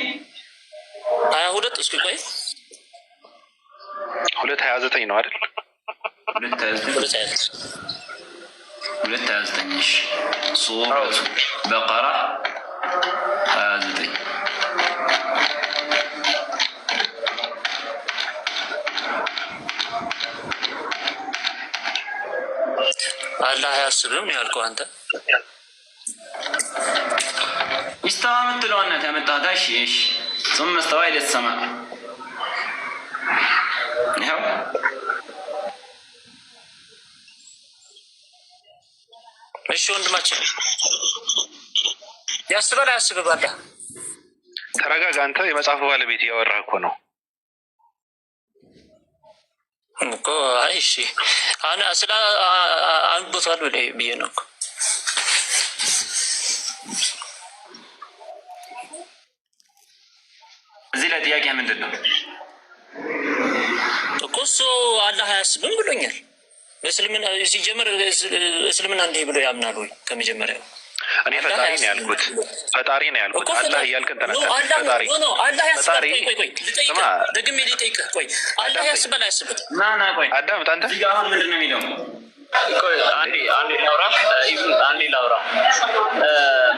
Speaker 3: 22 እስኪ ቆይ
Speaker 1: 2:29 ነው አይደል?
Speaker 4: 2:29 ሱረቱ በቀራ 29
Speaker 3: አላህ አያስብም ያልከው አንተ።
Speaker 4: ኢስተዋ የምትለው እናት ያመጣት። እሺ ثم استوى إلى السماء ይኸው
Speaker 3: እሺ ወንድማችን ያስባል አያስብም? አላህ
Speaker 1: ተረጋጋ። አንተ የመጽሐፉ ባለቤት እያወራህ እኮ ነው
Speaker 3: እኮ። አይ እሺ አና ስለ አንብቷል ብዬ ነው እኮ።
Speaker 4: እዚህ ላይ ጥያቄ ምንድን ነው
Speaker 3: እኮ? እሱ አላህ አያስብም ብሎኛል። እስልምና ሲጀምር እስልምና እንዲህ ብሎ ያምናል ወይ? ከመጀመሪያው
Speaker 1: እኔ ፈጣሪ ነው ያልኩት። አላህ እያልክን ተነሳ።
Speaker 3: አላህ ያስባል። ቆይ ልጠይቅህ፣ ደግሜ ልጠይቅህ። ቆይ አላህ ያስባል አያስብም?
Speaker 4: ቆይ
Speaker 1: አዳምጥ። አንተ
Speaker 4: እዚህ ጋር አሁን ምንድን ነው የሚለው?
Speaker 6: አንዴ ላውራ።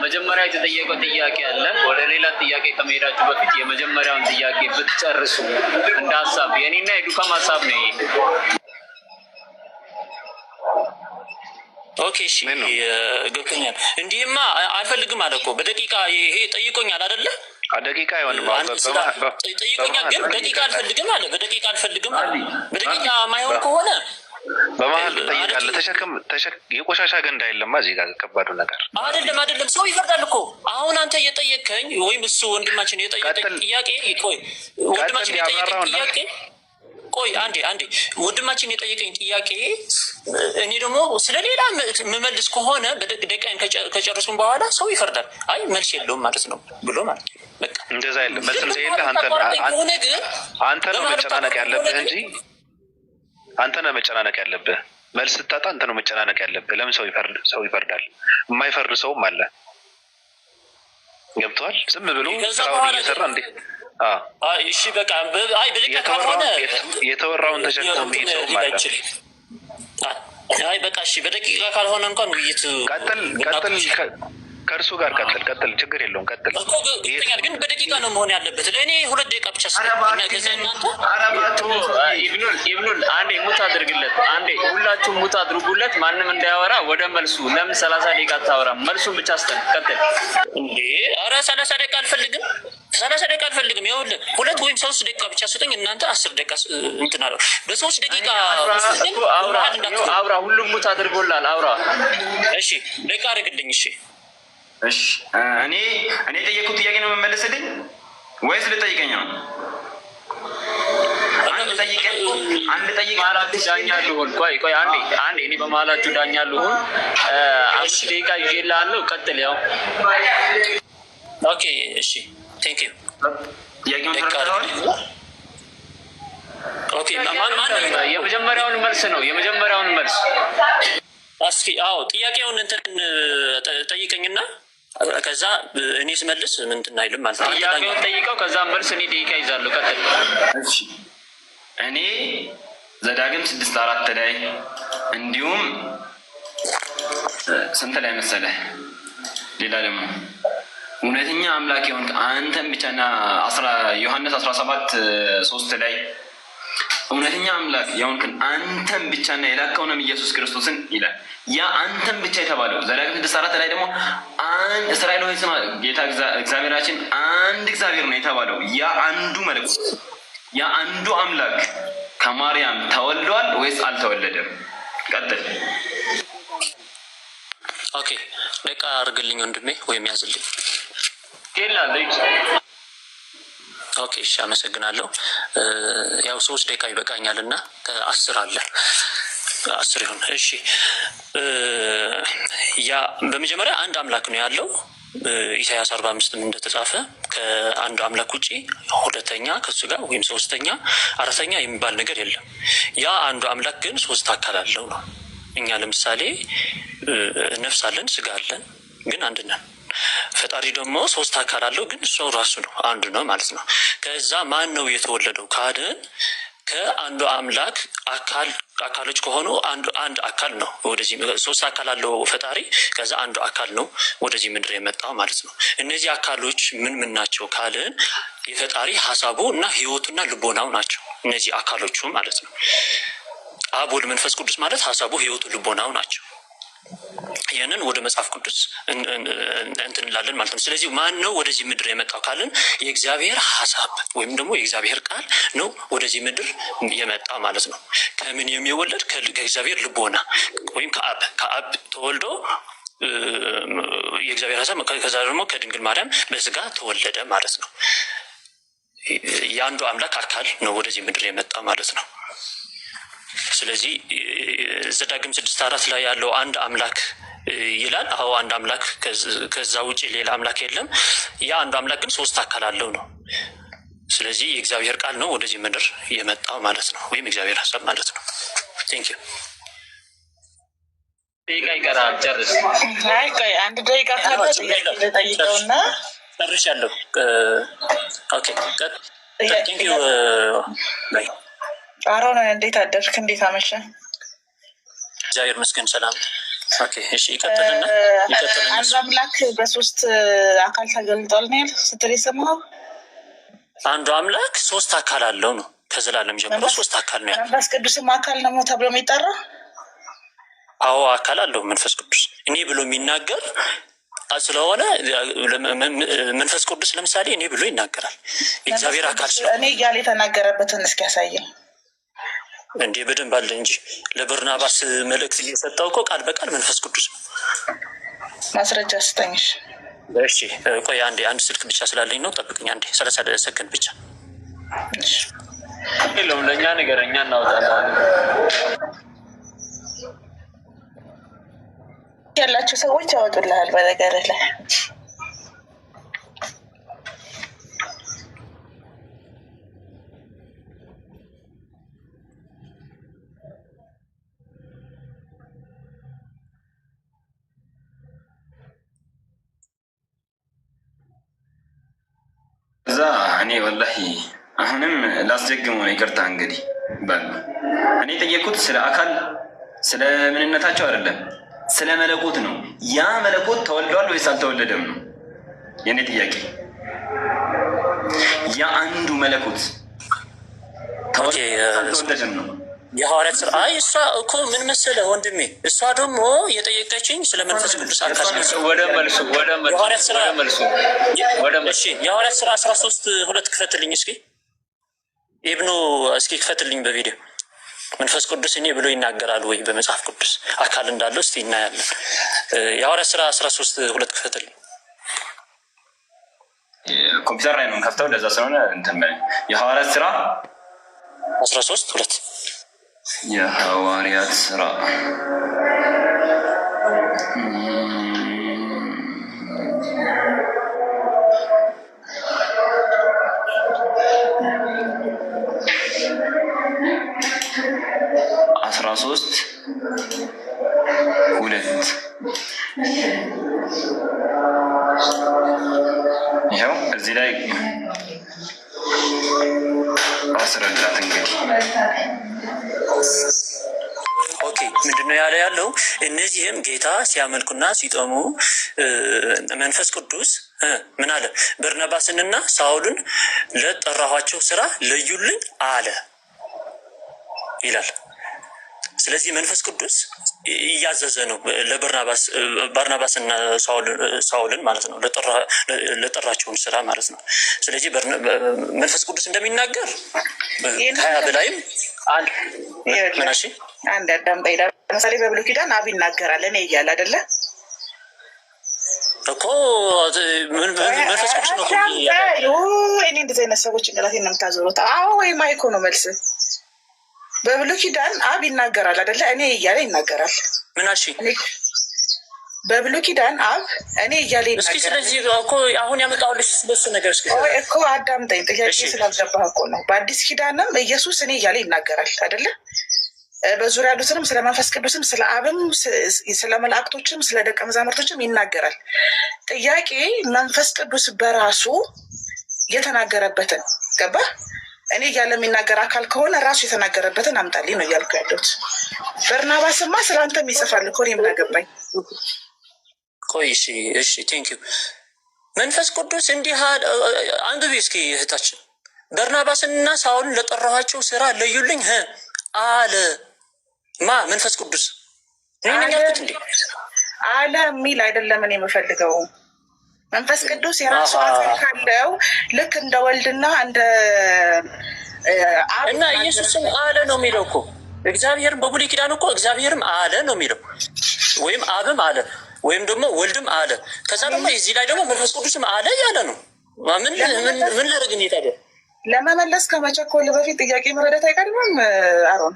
Speaker 6: መጀመሪያ የተጠየቀው ጥያቄ አለ። ወደ ሌላ ጥያቄ ከመሄዳችሁ በፊት የመጀመሪያውን ጥያቄ ብትጨርሱ እንደ ሀሳብ፣ የኔና የዱካም ሀሳብ ነው ይሄ።
Speaker 3: ኦኬ እሺ ገብቶኛል። እንዲህማ አልፈልግም አለ እኮ። በደቂቃ ይሄ ጠይቆኛል አይደለ?
Speaker 1: ደቂቃ አይሆንም።
Speaker 3: ጠይቆኛል ግን ደቂቃ አልፈልግም አለ። በደቂቃ አልፈልግም አለ። በደቂቃ ማይሆን ከሆነ
Speaker 1: በመሀል ትጠይቃለህ። የቆሻሻ ገንዳ የለማ እዚህ ጋር። ከባዱ ነገር
Speaker 3: አይደለም። ሰው ይፈርዳል እኮ። አሁን አንተ እየጠየቀኝ ወይም እሱ ወንድማችን የጠየቀኝ ጥያቄ ቆይ አንዴ ወንድማችን የጠየቀኝ ጥያቄ እኔ ደግሞ ስለሌላ መመልስ ከሆነ በደቂቃን ከጨረሱን በኋላ ሰው ይፈርዳል። አይ መልስ የለውም ማለት ነው ብሎ ማለት ነው። በቃ
Speaker 1: እንደዛ የለም። መልስ እንደሌለ አንተ ነው መጨናነቅ ያለብህ እንጂ አንተ ነው መጨናነቅ ያለብህ። መልስ ስታጣ አንተ ነው መጨናነቅ ያለብህ። ለምን ሰው ይፈርዳል? የማይፈርድ ሰውም አለ። ገብቶሃል? ዝም ብሎ ስራውን እየሰራ እንዴ?
Speaker 3: እሺ በቃ አይ በደቂቃ ካልሆነ
Speaker 1: የተወራውን ተሸክሞ የሚሄድ ሰውም አለ።
Speaker 3: አይ በቃ እሺ በደቂቃ ካልሆነ እንኳን ውይይት
Speaker 1: ቀጥል ከእርሱ ጋር ቀጥል፣ ችግር የለውም ቀጥል።
Speaker 3: ግን በደቂቃ ነው መሆን ያለበት። እኔ 2 ደቂቃ ብቻ
Speaker 6: ኢብኑል አንዴ ሙት አድርግለት፣ አንዴ ሁላችሁም ሙት አድርጉለት፣ ማንም እንዳያወራ ወደ መልሱ። ለምን 30 ደቂቃ አታወራም? መልሱን ብቻ አስተን ቀጥል።
Speaker 3: እንዴ ኧረ 30 ደቂቃ አልፈልግም፣ 30 ደቂቃ አልፈልግም። ይኸውልህ 2 ወይም 3 ደቂቃ ብቻ ስጠኝ። እናንተ 10 ደቂቃ እንትን አለው። በ3 ደቂቃ
Speaker 6: አውራ፣ ሁሉም ሙት አድርጎላል። አውራ። እሺ
Speaker 3: ደቂቃ አድርግልኝ።
Speaker 4: እሺ እኔ የጠየኩት ጥያቄ ነው የምመልስልኝ ወይስ ልጠይቀኝ ነው? አንድ ጠይቅ
Speaker 6: ማላችሁ ዳኛ ልሁን። ቆይ አንዴ እኔ በመሀላችሁ ዳኛ ልሁን። 5 ደቂቃ ይዤልሃለሁ። ቀጥል። ያው
Speaker 3: ኦኬ እሺ ቴንክ ዩ።
Speaker 4: ጥያቄውን ተረድተዋል?
Speaker 3: ኦኬ
Speaker 6: የመጀመሪያውን መልስ ነው የመጀመሪያውን መልስ
Speaker 3: እስኪ ጥያቄውን እንትን ጠይቀኝና ከዛ እኔ ስመልስ ምንትን አይልም ማለት ነው።
Speaker 6: ጥያቄውን ጠይቀው ከዛ መልስ እኔ ደቂቃ ይዛለሁ። ቀጥል።
Speaker 4: እሺ እኔ ዘዳግም 6:4 ላይ እንዲሁም ስንት ላይ መሰለህ? ሌላ ደግሞ እውነተኛ አምላክ የሆንክ አንተን ብቻና ዮሐንስ 17:3 ላይ እውነተኛ አምላክ የሆንክን አንተን ብቻና የላከውንም ኢየሱስ ክርስቶስን ይላል። ያ አንተን ብቻ የተባለው ዘዳግም 6:4 ላይ ደግሞ እስራኤል ሆይ ስማ ጌታ እግዚአብሔራችን አንድ እግዚአብሔር ነው የተባለው ያ አንዱ መለኮት ያ አንዱ አምላክ ከማርያም ተወልዷል ወይስ አልተወለደም? ቀጥል።
Speaker 3: ኦኬ ደቂቃ አድርግልኝ ወንድሜ ወይም ያዝልኝ። ኦኬ እሺ አመሰግናለሁ። ያው 3 ደቂቃ ይበቃኛል እና ከ10 አለ 10 ይሁን። እሺ ያ በመጀመሪያ አንድ አምላክ ነው ያለው ኢሳያስ 45 እንደተጻፈ ከአንዱ አምላክ ውጪ ሁለተኛ ከሱ ጋር ወይም ሶስተኛ አራተኛ የሚባል ነገር የለም። ያ አንዱ አምላክ ግን 3 አካል አለው ነው። እኛ ለምሳሌ ነፍስ አለን፣ ስጋ አለን፣ ግን አንድ ነን። ፈጣሪ ደግሞ 3 አካል አለው፣ ግን እሱ ራሱ ነው አንዱ ነው ማለት ነው። ከዛ ማን ነው የተወለደው ካልን ከአንዱ አምላክ አካሎች ከሆኑ አንድ አካል ነው። ወደዚህ 3 አካል አለው ፈጣሪ፣ ከዛ አንዱ አካል ነው ወደዚህ ምድር የመጣው ማለት ነው። እነዚህ አካሎች ምን ናቸው ካልን የፈጣሪ ሀሳቡ እና ህይወቱና ልቦናው ናቸው። እነዚህ አካሎቹ ማለት ነው። አብ ወልድ መንፈስ ቅዱስ ማለት ሀሳቡ ህይወቱ ልቦናው ናቸው። ይህንን ወደ መጽሐፍ ቅዱስ እንትን እንላለን ማለት ነው። ስለዚህ ማን ነው ወደዚህ ምድር የመጣው ካልን የእግዚአብሔር ሀሳብ ወይም ደግሞ የእግዚአብሔር ቃል ነው ወደዚህ ምድር የመጣ ማለት ነው። ከምን የሚወለድ ከእግዚአብሔር ልቦና ወይም ከአብ ተወልዶ የእግዚአብሔር ሀሳብ ከዛ ደግሞ ከድንግል ማርያም በስጋ ተወለደ ማለት ነው። የአንዱ አምላክ አካል ነው ወደዚህ ምድር የመጣ ማለት ነው። ስለዚህ ዘዳግም 6:4 ላይ ያለው አንድ አምላክ ይላል። አዎ አንድ አምላክ፣ ከዛ ውጪ ሌላ አምላክ የለም። ያ አንዱ አምላክ ግን 3 አካል አለው ነው። ስለዚህ የእግዚአብሔር ቃል ነው ወደዚህ ምድር የመጣው ማለት ነው፣ ወይም የእግዚአብሔር ሀሳብ ማለት ነው። ቴንክ ዩ።
Speaker 6: ደቂቃ ይቀራል፣ ጨርስ።
Speaker 8: ቆይ 1 ደቂቃ ካለ ልጠይቀውና
Speaker 3: ጨርሻለሁ። ኦኬ ቴንክ ዩ።
Speaker 8: አሮን እንዴት አደርክ? እንዴት አመሸ?
Speaker 3: እግዚአብሔር ይመስገን ሰላም። ኦኬ እሺ ይቀጥልና
Speaker 8: አንድ አምላክ በ3 አካል ተገልጧል ነው ስትል የሰማኸው?
Speaker 3: አንዱ አምላክ 3 አካል አለው ነው። ከዘላለም ጀምሮ 3 አካል ነው ያለው።
Speaker 8: መንፈስ ቅዱስም አካል ነው ተብሎ የሚጠራው?
Speaker 3: አዎ አካል አለው መንፈስ ቅዱስ እኔ ብሎ የሚናገር ስለሆነ መንፈስ ቅዱስ ለምሳሌ እኔ ብሎ ይናገራል። የእግዚአብሔር አካል ስለሆነ
Speaker 8: እኔ እያለ የተናገረበትን እስኪ ያሳየኝ።
Speaker 3: እንዴ በደንብ አለ እንጂ ለበርናባስ መልእክት እየሰጠው እኮ ቃል በቃል መንፈስ ቅዱስ ነው።
Speaker 8: ማስረጃ ስጠኝሽ።
Speaker 3: እሺ ቆይ አንድ ስልክ ብቻ ስላለኝ ነው፣ ጠብቅኝ አንዴ 30 ሰከንድ ብቻ።
Speaker 6: የለውም ለእኛ ነገር እኛ እናወጣለን
Speaker 8: ያላቸው ሰዎች ያወጡልሃል በነገር ላይ
Speaker 4: እዛ እኔ ወላሂ አሁንም ላስደግመው ነው። ይቅርታ እንግዲህ ባል እኔ የጠየኩት ስለ አካል ስለ ምንነታቸው አይደለም፣ ስለ መለኮት ነው። ያ መለኮት ተወልዷል ወይስ አልተወለደም ነው የኔ ጥያቄ። ያ አንዱ መለኮት አልተወለደም ነው
Speaker 3: የሐዋርያት ሥራ። አይ እሷ እኮ ምን መሰለህ ወንድሜ፣ እሷ ደግሞ የጠየቀችኝ ስለ መንፈስ ቅዱስ አካል
Speaker 6: ወደ መልሱ
Speaker 3: የሐዋርያት ሥራ 13:2 ክፈትልኝ እስኪ ኢብኑ እስኪ ክፈትልኝ በቪዲዮ መንፈስ ቅዱስ እኔ ብሎ ይናገራል ወይ በመጽሐፍ ቅዱስ አካል እንዳለው እስቲ እናያለን። የሐዋርያት ሥራ 13:2 ክፈትልኝ።
Speaker 4: ኮምፒውተር ላይ ነው ከፍተው ለዛ ስለሆነ እንትን የሐዋርያት ሥራ
Speaker 3: 13:2
Speaker 4: የሐዋርያት ሥራ አስራ ሶስት ሁለት ይኸው እዚህ ላይ አስረዳት እንግዲህ
Speaker 3: ኦኬ ምንድነው ያለው? እነዚህም ጌታ ሲያመልኩና ሲጦሙ መንፈስ ቅዱስ ምን አለ? በርናባስንና ሳውልን ለጠራኋቸው ስራ ለዩልኝ አለ ይላል። ስለዚህ መንፈስ ቅዱስ እያዘዘ ነው ለበርናባስና ሳውልን ማለት ነው ለጠራቸውን ስራ ማለት ነው። ስለዚህ መንፈስ ቅዱስ እንደሚናገር ከሀያ በላይም
Speaker 8: አንድ አዳም በይዳ ለምሳሌ በብሉይ ኪዳን አብ ይናገራል እኔ እያለ አይደለ እኮ መንፈስ ቅዱስ ነው እኔ እንደዚህ አይነት ሰዎች እንግላቴን ነው የምታዞሩት። አዎ ወይ ማይኮ ነው መልስ። በብሉይ ኪዳን አብ ይናገራል አይደለ እኔ እያለ ይናገራል።
Speaker 3: ምናሺ
Speaker 8: በብሉይ ኪዳን አብ እኔ እያለ ይናገራል።
Speaker 3: እስኪ ስለዚህ እኮ አሁን ያመጣሁልሽ ስለሱ ነገር እስኪ
Speaker 8: እኮ አዳምጠኝ፣ ጥያቄ ስላልገባህ እኮ ነው። በአዲስ ኪዳንም ኢየሱስ እኔ እያለ ይናገራል አይደለ? በዙሪያ ያሉትንም ስለ መንፈስ ቅዱስም ስለ አብም ስለ መላእክቶችም ስለ ደቀ መዛሙርቶችም ይናገራል። ጥያቄ መንፈስ ቅዱስ በራሱ የተናገረበትን ገባህ? እኔ እያለ የሚናገር አካል ከሆነ ራሱ የተናገረበትን አምጣልኝ ነው እያልኩ ያለሁት። በርናባስማ ስለ አንተም ይጽፋል እኮ እኔ ምን አገባኝ?
Speaker 3: ቆይ እሺ ቴንክ ዩ። መንፈስ ቅዱስ እንዲህ አንብቢ እስኪ እህታችን። በርናባስንና ሳውልን ለጠራኋቸው ስራ ለዩልኝ አለ መንፈስ ቅዱስ
Speaker 8: አለ የሚል አይደለም እኔ የምፈልገው። መንፈስ ቅዱስ የራሱ አካል ካለው ልክ እንደ ወልድና እንደ
Speaker 3: እና ኢየሱስም አለ ነው የሚለው እኮ። እግዚአብሔርም በብሉይ ኪዳን እኮ እግዚአብሔርም አለ ነው የሚለው፣ ወይም አብም አለ ወይም ደግሞ ወልድም አለ። ከዛ ደግሞ እዚህ ላይ ደግሞ መንፈስ ቅዱስም አለ ያለ ነው። ምን ላደርግ ታዲያ?
Speaker 8: ለመመለስ ከመቸኮል በፊት ጥያቄ መረዳት አይቀድምም? አሮን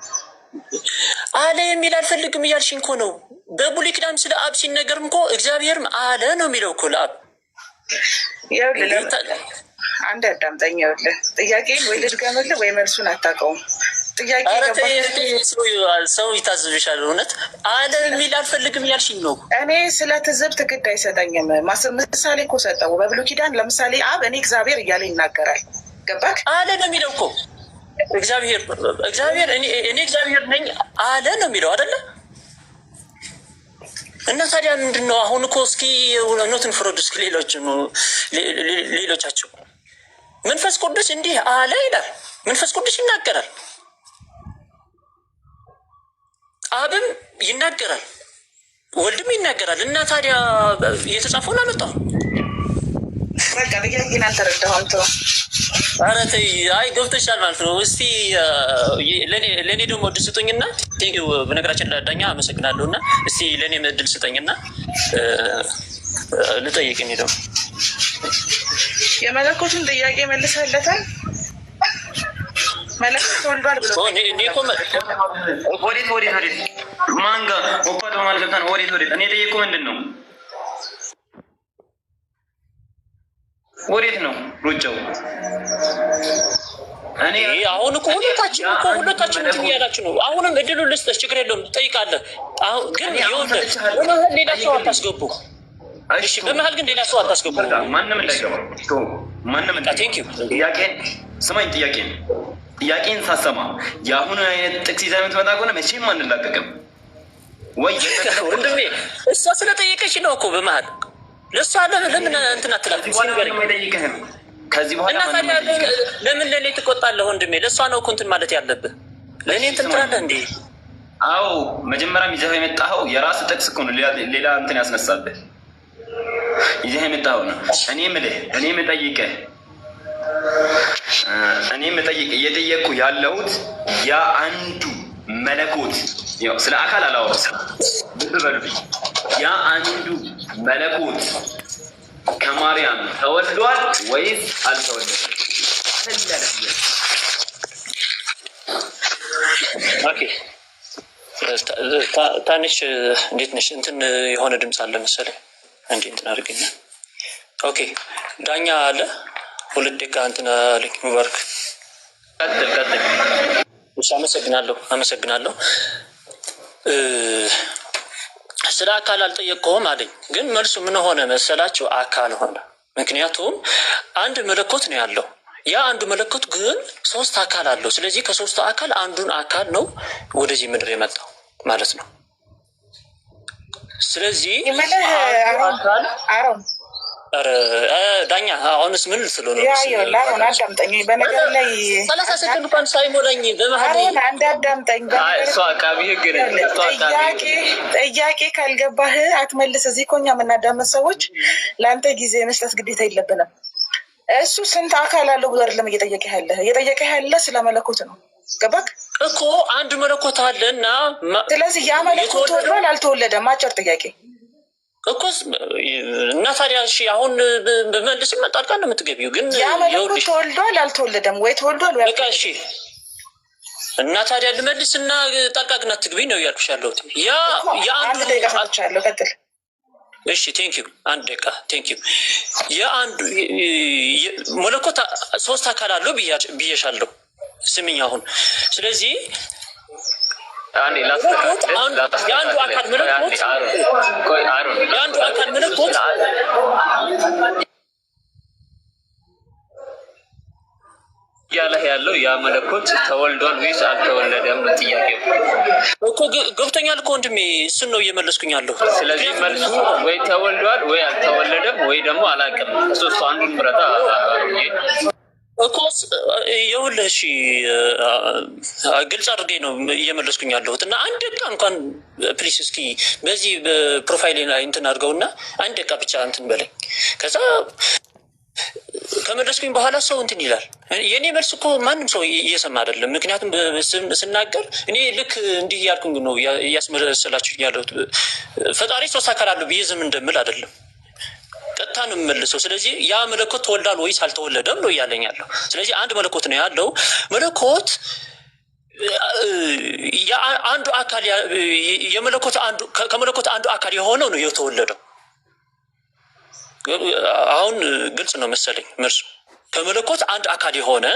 Speaker 3: አለ የሚል አልፈልግም እያልሽኝ እኮ ነው። በብሉይ ኪዳን ስለ አብ ሲነገርም እኮ እግዚአብሔርም አለ ነው የሚለው እኮ ለአብ።
Speaker 8: አንድ አዳምጠኝ። ይኸውልህ ጥያቄ ወይ ልድገምልህ ወይ መልሱን አታውቀውም። ጥያቄ
Speaker 3: ሰው ይታዘብሻል። እውነት አለ የሚል አልፈልግም እያልሽኝ ነው።
Speaker 8: እኔ ስለ ትዝብት ግድ አይሰጠኝም። ምሳሌ እኮ ሰጠው። በብሉይ ኪዳን ለምሳሌ አብ እኔ እግዚአብሔር እያለ ይናገራል። ገባክ?
Speaker 3: አለ ነው የሚለው እኮ እግዚአብሔር እኔ እግዚአብሔር ነኝ አለ ነው የሚለው አይደለ? እና ታዲያ ምንድን ነው አሁን እኮ እስኪ ኖትን ፍሮድ እስኪ ሌሎቻቸው መንፈስ ቅዱስ እንዲህ አለ ይላል። መንፈስ ቅዱስ ይናገራል፣ አብም ይናገራል፣ ወልድም ይናገራል። እና ታዲያ የተጻፈውን አመጣው።
Speaker 8: በቃ ጥያቄን አልተረዳሁም። ተው
Speaker 3: ኧረ ተይ፣ አይ ገብቶሻል ማለት ነው። እስቲ ለእኔ ደግሞ እድል ስጡኝና በነገራችን ዳኛ አመሰግናለሁ። እና እስቲ ለእኔም እድል ስጠኝና ልጠይቅ። እኔ ደግሞ
Speaker 8: የመለኮቱን ጥያቄ መልሰለታል መለኮት ተወልዷል ብሎ
Speaker 4: ወዴት ማን ጋር ወፋት በማለት ገብተን ወዴት እኔ ጠየቁ ምንድን ነው ወዴት ነው ሩጫው? እኔ
Speaker 3: አሁን እኮ ሁለታችን እንትን እያላችሁ ነው። አሁንም እድሉን ልስጥህ፣ ችግር የለውም ትጠይቃለህ። አሁን ግን ይኸውልህ በመሀል ሌላ ሰው አታስገቡ። እሺ በመሀል ግን ሌላ ሰው አታስገቡ።
Speaker 4: ማንም እንዳይገባ ማንም ጥያቄን ስማኝ። ጥያቄን ሳሰማ የአሁኑ አይነት ጥቅስ ይዘህ የምትመጣ ከሆነ መቼም አንላቀቅም። ወይ
Speaker 3: ወንድሜ እሷ ስለጠየቀች ነው እኮ በመሀል ለእሷ ለምን እንትን አትላትም?
Speaker 4: ከዚህ በኋላ
Speaker 3: ለምን ለእኔ ትቆጣለህ ወንድሜ? ለእሷ ነው እኮ እንትን ማለት ያለብህ። ለእኔ እንትን ትላለህ እንዴ?
Speaker 4: አዎ መጀመሪያም ይዘህ የመጣኸው የራስህ ጥቅስ እኮ ነው። ሌላ እንትን ያስነሳብህ ይዘህ የመጣኸው ነው። እኔ የምጠይቅህ እየጠየቅኩ ያለሁት ያ አንዱ መለኮት ስለ አካል አላወራም። ልብ በሉልኝ። ያ አንዱ መለኮት ከማርያም ተወልዷል ወይስ አልተወለደም?
Speaker 3: ኦኬ ታንሽ እንዴት ነሽ? እንትን የሆነ ድምፅ አለ መሰለኝ። እንዴ እንትን አድርገኛ። ኦኬ ዳኛ አለ 2 ደቂቃ እንትን አለኝ። ሙባረክ ቀጥል። እሺ አመሰግናለሁ። ስለ አካል አልጠየቅኩም አለኝ። ግን መልሱ ምን ሆነ መሰላችሁ? አካል ሆነ። ምክንያቱም አንድ መለኮት ነው ያለው። ያ አንዱ መለኮት ግን 3 አካል አለው። ስለዚህ ከ3ቱ አካል አንዱን አካል ነው ወደዚህ ምድር የመጣው ማለት ነው። ስለዚህ ዳኛ አሁንስ ምን ስለሆነ
Speaker 8: አዳምጠኝ። በነገር ላይ
Speaker 3: 30 ሰከንድ እንኳን ሳይሞላኝ በመሀል
Speaker 8: አዳምጠኝ። ጥያቄ ካልገባህ አትመልስ። እዚህ እኮ እኛ የምናዳምጥ ሰዎች ለአንተ ጊዜ መስጠት ግዴታ የለብንም። እሱ ስንት አካል አለው ብሎ አይደለም እየጠየቀ ያለ ስለ መለኮት ነው። ገባክ
Speaker 3: እኮ አንድ መለኮት አለና፣
Speaker 8: ስለዚህ ያ መለኮት ተወልዷል አልተወለደም? አጭር ጥያቄ
Speaker 3: እኮ እና ታዲያ እሺ አሁን በመልስ ጣልቃ ነው የምትገቢው። ግን
Speaker 8: ያ መለኮት ተወልዷል አልተወለደም? ወይ ተወልዷል ወይ
Speaker 3: በቃ እሺ። እና ታዲያ ልመልስ እና ጣልቃ ግን አትግቢኝ ነው እያልኩሽ ያለሁት።
Speaker 8: አንድ ደቂቃ ሰጥቻለሁ፣ ቀጥል።
Speaker 3: እሺ ቴንኪው። አንድ ደቂቃ ቴንኪው። የአንዱ መለኮት 3 አካል አለው ብዬሻለሁ። ስሚኝ አሁን። ስለዚህ የአንዱ አካል መለኮት
Speaker 6: ያለህ ያለው ያ መለኮት ተወልዷል ወይስ አልተወለደም? ጥያቄው
Speaker 3: እኮ ገብቶኛል እኮ ወንድሜ፣ እሱን ነው እየመለስኩኝ ያለሁ።
Speaker 6: ስለዚህ መልሱ ወይ ተወልዷል ወይ አልተወለደም ወይ ደግሞ አላውቅም። ከ3ቱ አንዱን ምረጣ
Speaker 3: እኮ ይኸውልህ። እሺ ግልጽ አድርጌ ነው እየመለስኩኝ ያለሁት እና አንድ ደቂቃ እንኳን ፕሊስ እስኪ በዚህ በፕሮፋይሌ ላይ እንትን አድርገውና አንድ ደቂቃ ብቻ እንትን በለኝ። ከዛ ከመለስኩኝ በኋላ ሰው እንትን ይላል። የእኔ መልስ እኮ ማንም ሰው እየሰማ አይደለም። ምክንያቱም ስናገር እኔ ልክ እንዲህ እያልኩኝ ነው እያስመሰላችሁ ያለሁት። ፈጣሪ 3 አካል አለው ብዬ ዝም እንደምል አይደለም፣ ቀጥታ ነው የምመልሰው። ስለዚህ ያ መለኮት ተወልዷል ወይስ አልተወለደም ነው እያለኝ ያለው። ስለዚህ አንድ መለኮት ነው ያለው። መለኮት አንዱ አካል ከመለኮት አንዱ አካል የሆነው ነው የተወለደው። አሁን ግልጽ ነው መሰለኝ መልሱ። ከመለኮት አንድ አካል የሆነ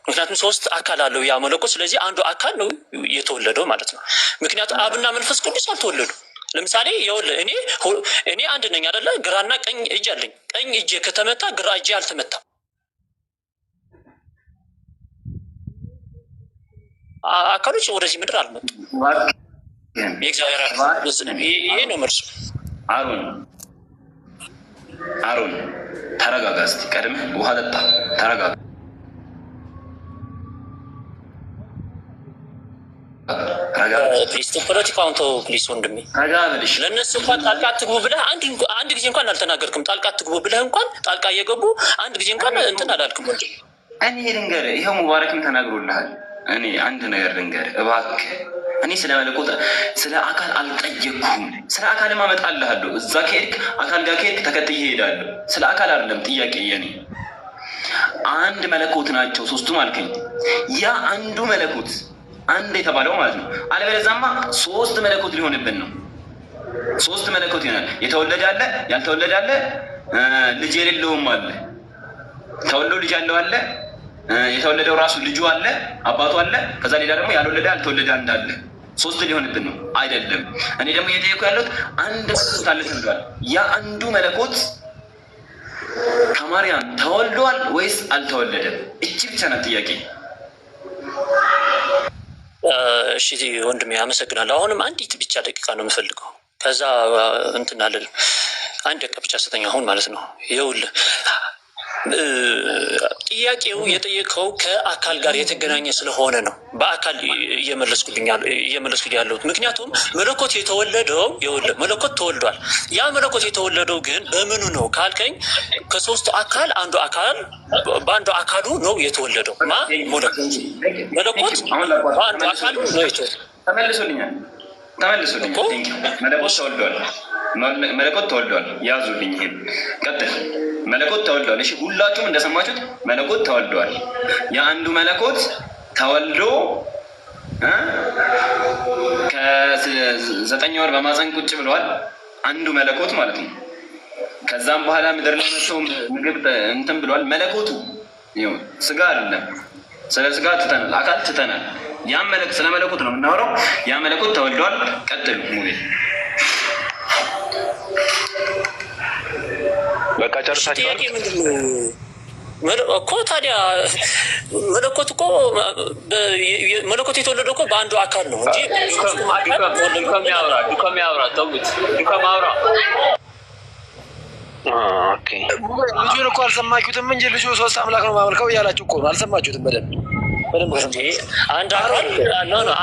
Speaker 3: ምክንያቱም 3 አካል አለው ያ መለኮት። ስለዚህ አንዱ አካል ነው የተወለደው ማለት ነው። ምክንያቱም አብና መንፈስ ቅዱስ አልተወለዱ። ለምሳሌ ይኸውልህ እኔ አንድ ነኝ አይደለ? ግራና ቀኝ እጅ አለኝ። ቀኝ እጅ ከተመታ ግራ እጅ አልተመታም። አካሎች ወደዚህ ምድር አልመጡም። የእግዚአብሔር ይሄ ነው መልሱ።
Speaker 4: አሮን ተረጋጋ እስኪ። ቀድመህ ውሃ ጠጣ። ተረጋጋ።
Speaker 3: ፖለቲካውን ተው ፕሊስ ወንድሜ። ለእነሱ እንኳን ጣልቃ አትግቡ ብለህ አንድ ጊዜ እንኳን አልተናገርክም። ጣልቃ አትግቡ ብለህ እንኳን ጣልቃ እየገቡ አንድ ጊዜ እንኳን እንትን አላልክም ወንድሜ።
Speaker 4: እኔ ልንገርህ፣ ይኸው ሙባረክም ተናግሮልሃል። እኔ አንድ ነገር ልንገርህ እባክህ። እኔ ስለ መለኮት ስለ አካል አልጠየቅኩም። ስለ አካልም አመጣልሃለሁ። እዛ ከሄድክ አካል ጋር ከሄድክ ተከትዬ እሄዳለሁ። ስለ አካል አይደለም ጥያቄ የኔ። አንድ መለኮት ናቸው ሶስቱም አልከኝ። ያ አንዱ መለኮት አንድ የተባለው ማለት ነው። አለበለዚያማ ሶስት መለኮት ሊሆንብን ነው። ሶስት መለኮት ይሆናል። የተወለደ አለ፣ ያልተወለደ አለ፣ ልጅ የሌለውም አለ፣ ተወልዶ ልጅ ያለው አለ፣ የተወለደው ራሱ ልጁ አለ፣ አባቱ አለ፣ ከዛ ሌላ ደግሞ ያልወለደ ያልተወለደ እንዳለ ሶስት ሊሆንብን ነው አይደለም። እኔ ደግሞ እየጠየኩ ያለሁት አንድ መለኮት አለ ተብሏል። ያ አንዱ መለኮት ከማርያም ተወልዷል ወይስ አልተወለደም? እቺ ብቻ ናት ጥያቄ።
Speaker 3: እሺ ወንድሜ አመሰግናለሁ። አሁንም አንዲት ብቻ ደቂቃ ነው የምፈልገው፣ ከዛ እንትን አለል። አንድ ደቂቃ ብቻ ሰጠኝ አሁን ማለት ነው። ይኸውልህ ጥያቄው የጠየቀው ከአካል ጋር የተገናኘ ስለሆነ ነው በአካል እየመለስኩልኝ ያለሁት። ምክንያቱም መለኮት የተወለደው ይኸውልህ መለኮት ተወልዷል። ያ መለኮት የተወለደው ግን በምኑ ነው ካልከኝ ከሶስቱ አካል አንዱ አካል በአንዱ አካሉ ነው የተወለደው። መለኮት በአንዱ አካል ነው የተወለደው።
Speaker 4: ተመልሶልኛል። መለኮት ተወልዷል። ያዙልኝ ይሄን ቀጥል። መለኮት ተወልዷል። እሺ ሁላችሁም እንደሰማችሁት መለኮት ተወልዷል። የአንዱ መለኮት ተወልዶ ከ9 ወር በማፀን ቁጭ ብለዋል። አንዱ መለኮት ማለት ነው። ከዛም በኋላ ምድር ላይ መጥቶ ምግብ እንትን ብለዋል። መለኮቱ ይኸው ስጋ አይደለም። ስለ ስጋ ትተናል፣ አካል ትተናል። ያ ስለ መለኮት ነው የምናወራው። ያ መለኮት ተወልዷል። ቀጥሉ ሙሌ።
Speaker 1: በቃ ጨርሳችኋል
Speaker 3: እኮ። ታዲያ መለኮት እኮ መለኮት የተወለደው እኮ በአንዱ አካል ነው እንጂ
Speaker 7: ልጁን እኮ አልሰማችሁትም እንጂ ልጁ ሶስት አምላክ ነው ማመልከው እያላችሁ እኮ ነው። አልሰማችሁትም? በደንብ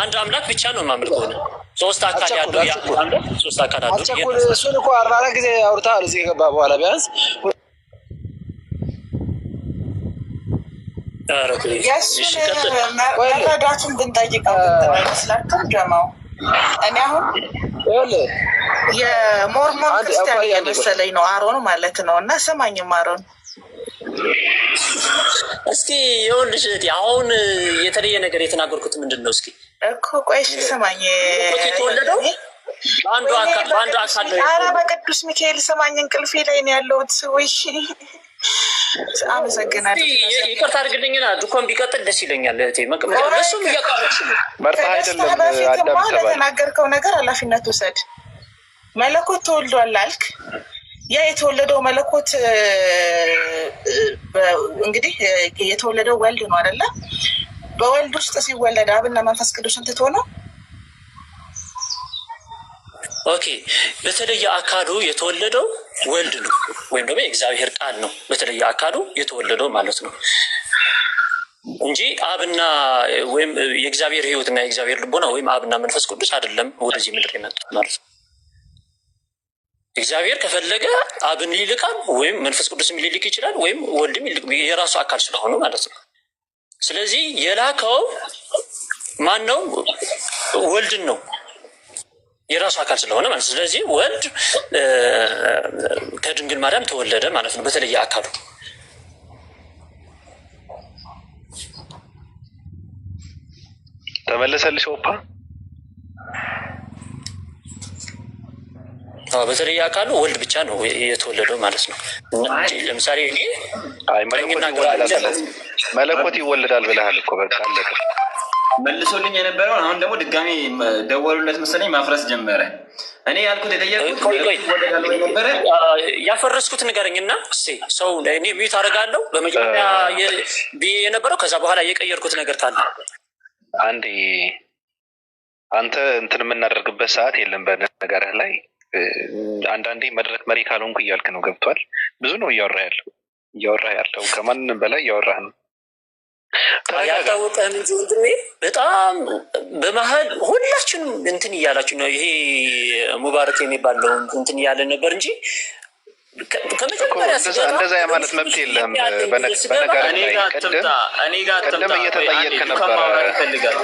Speaker 3: አንድ አምላክ ብቻ ነው የማመልከው ነው። ሶስት አካል ያለው ሶስት አካል አለው።
Speaker 7: እሱን እኮ 44 ጊዜ አውርተሃል እዚህ ከገባ በኋላ ቢያንስ
Speaker 8: መረዳቱን ብንጠይቀው አይመስላችሁም? ጀማው እኔ አሁን የሞርሞን ክርስቲያን እየመሰለኝ ነው አሮን ማለት ነው። እና ሰማኝም አሮን
Speaker 3: እስኪ ይኸውልሽ አሁን የተለየ ነገር የተናገርኩት ምንድን ነው? እስኪ
Speaker 8: እኮ ቆይ እሺ ስማኝ።
Speaker 3: የተወለደው በአንዱ አካል ነው።
Speaker 8: ኧረ በቅዱስ ሚካኤል ሰማኝ፣ እንቅልፌ ላይ ነው ያለሁት። ወይ አመሰግናለሁ።
Speaker 3: ይቅርታ አድርግልኝና ዱኮን ቢቀጥል ደስ ይለኛል እህቴ። እሱም እያቀረች ነው
Speaker 1: መርታ አይደለም።
Speaker 8: ለተናገርከው ነገር ኃላፊነት ውሰድ። መለኮት ተወልዷል አልክ። ያ የተወለደው መለኮት እንግዲህ የተወለደው ወልድ ነው አይደለ? በወልድ ውስጥ ሲወለድ አብና መንፈስ ቅዱስን ትቶ ነው።
Speaker 3: ኦኬ፣ በተለየ አካሉ የተወለደው ወልድ ነው ወይም ደግሞ የእግዚአብሔር ቃል ነው በተለየ አካሉ የተወለደው ማለት ነው እንጂ አብና ወይም የእግዚአብሔር ሕይወትና የእግዚአብሔር ልቦና ወይም አብና መንፈስ ቅዱስ አይደለም ወደዚህ ምድር የመጡት ማለት ነው። እግዚአብሔር ከፈለገ አብን ይልካል ወይም መንፈስ ቅዱስም ሊልክ ይችላል ወይም ወልድም የራሱ አካል ስለሆነ ማለት ነው። ስለዚህ የላከው ማን ነው? ወልድን ነው የራሱ አካል ስለሆነ ማለት ነው። ስለዚህ ወልድ ከድንግል ማርያም ተወለደ ማለት ነው በተለየ አካሉ።
Speaker 1: ተመለሰልሽ ኦፓ?
Speaker 3: በተለየ አካሉ ወልድ ብቻ ነው የተወለደው ማለት ነው። ለምሳሌ
Speaker 1: መለኮት ይወለዳል ብለሃል እኮ በቃ አለቀ።
Speaker 4: መልሶልኝ የነበረውን አሁን ደግሞ ድጋሚ ደወሉለት መሰለኝ ማፍረስ ጀመረ። እኔ ያልኩት የጠየቁት ነበረ
Speaker 3: ያፈረስኩት ንገረኝና ሰው እኔ ሚዩት አደርጋለሁ በመጀመሪያ ብዬ የነበረው ከዛ በኋላ የቀየርኩት ነገር ካለ
Speaker 1: አንዴ አንተ እንትን የምናደርግበት ሰዓት የለም በነገርህ ላይ አንዳንዴ መድረክ መሪ ካልሆንኩ እያልክ ነው። ገብቷል? ብዙ ነው እያወራ ያለው ከማንም በላይ እያወራህ ነው።
Speaker 3: ያልታወቀህም እንጂ ወንድሜ በጣም በመሀል ሁላችንም እንትን እያላችሁ ነው። ይሄ ሙባረክ የሚባለው እንትን እያለ ነበር እንጂ ከመጀመሪያ
Speaker 1: እንደዛ የማለት መብት የለም። በነገር ላይ ቀደም እየተጠየቅ ነበር።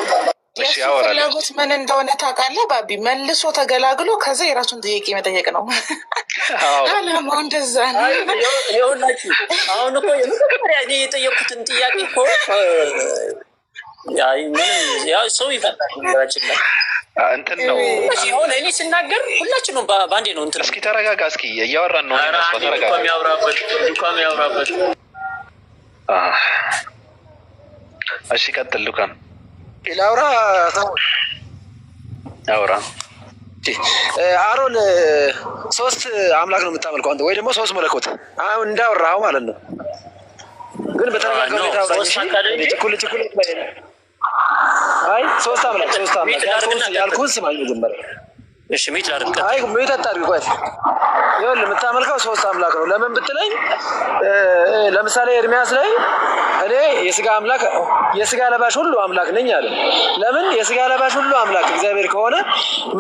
Speaker 8: የእሱ ፍላጎት ምን እንደሆነ ታውቃለህ ባቢ? መልሶ ተገላግሎ ከዛ የራሱን ጥያቄ መጠየቅ ነው አላማው። እንደዛ ነው።
Speaker 3: ይኸውላችሁ አሁን እኮ የመጀመሪያ እኔ የጠየኩትን ጥያቄ እኮ ያው ሰው ይፈታል ነገራችን ላይ
Speaker 1: እንትን ነው
Speaker 3: ሲሆን እኔ ስናገር ሁላችንም በአንዴ ነው እንትን።
Speaker 1: እስኪ ተረጋጋ፣ እስኪ እያወራን ነው። ተረጋጋ።
Speaker 6: ዱካም ያውራበት።
Speaker 1: እሺ ቀጥል ዱካም።
Speaker 7: ላውራ
Speaker 1: አውራ።
Speaker 7: አሮን 3 አምላክ ነው የምታመልከው አንተ ወይ ደግሞ 3 መለኮት አሁን እንዳወራኸው ማለት ነው። ግን በተረጋጋ ሁኔታ አውራኝ። ችኩል አይ 3 አምላክ ያልኩህን ስማኝ መጀመሪያ።
Speaker 3: እሺ ሚት ላድርግ።
Speaker 7: አይ ሚት አታድርግ። ቆይ ይኸውልህ የምታመልከው 3 አምላክ ነው። ለምን ብትለኝ ለምሳሌ ኤርሚያስ ላይ እኔ የስጋ ለባሽ ሁሉ አምላክ ነኝ አለ። ለምን የስጋ ለባሽ ሁሉ አምላክ እግዚአብሔር ከሆነ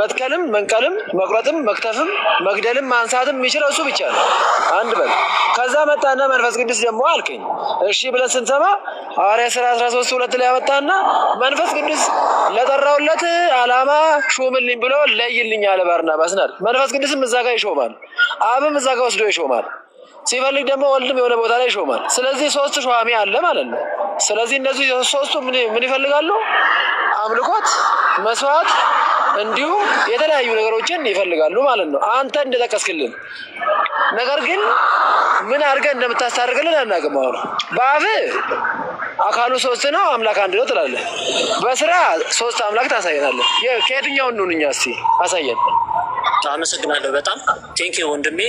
Speaker 7: መትከልም መንቀልም መቁረጥም መክተፍም መግደልም ማንሳትም የሚችለው እሱ ብቻ ነው። አንድ በል። ከዛ መጣና መንፈስ ቅዱስ ደግሞ አልከኝ። እሺ ብለን ስንሰማ ሐዋርያት ሥራ 13:2 ላይ ያመጣና መንፈስ ቅዱስ ለጠራውለት ዓላማ ሹምልኝ ብሎ ለይልኝ አለ ባርናባስን አለ። መንፈስ ቅዱስም እዛ ጋር ይሾማል፣ አብም እዛ ጋር ወስዶ ይሾማል፣ ሲፈልግ ደግሞ ወልድም የሆነ ቦታ ላይ ይሾማል። ስለዚህ 3 ሿሚ አለ ማለት ነው። ስለዚህ እነዚህ 3ቱ ምን ይፈልጋሉ? አምልኮት፣ መስዋዕት እንዲሁም የተለያዩ ነገሮችን ይፈልጋሉ ማለት ነው። አንተ እንደጠቀስክልን ነገር ግን ምን አድርገህ እንደምታስታርቅልን አናውቅም። አሁን በአፍ አካሉ 3 ነው አምላክ 1 ነው ትላለህ። በስራ 3 አምላክ ታሳየናለህ። ከየትኛው ነው እኛ? እስኪ አሳየን።
Speaker 3: አመሰግናለሁ በጣም ቴንክ ዩ ወንድሜ።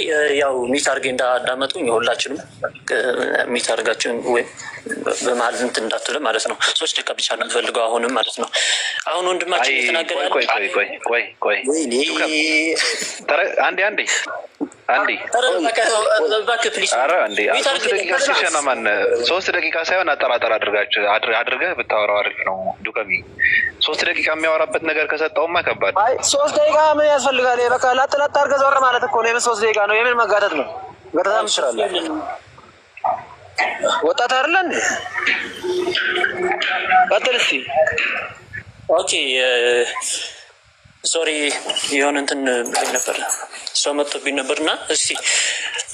Speaker 3: ያው ሚት አድርጌ እንዳዳመጡኝ ሁላችንም ሚት አድርጋችሁን ወይም በመሀል እንትን እንዳትለ ማለት ነው። 3 ደቂቃ ብቻ ነው የምፈልገው አሁንም ማለት ነው። አሁን ወንድማችን እየተናገረ ያለ
Speaker 1: ቆይ አንዴ ሶስት ደቂቃ ሳይሆን አጠራጠር አድርገህ ብታወራው አሪፍ ነው። ዱከሚ 3 ደቂቃ የሚያወራበት ነገር ከሰጠውማ ከባድ።
Speaker 7: አይ 3 ደቂቃ ምን ያስፈልጋል? በቃ ላጥ አድርገህ ዞር ማለት እኮ ነው። የምን 3 ደቂቃ ነው? የምን መጋተት ነው? ገርታም ይችላል። ወጣት አይደለ እንዴ? ቀጥል እስኪ።
Speaker 3: ኦኬ ሶሪ የሆነ እንትን ብለኝ ነበር፣ ሰው መጥቶብኝ ነበርና እስኪ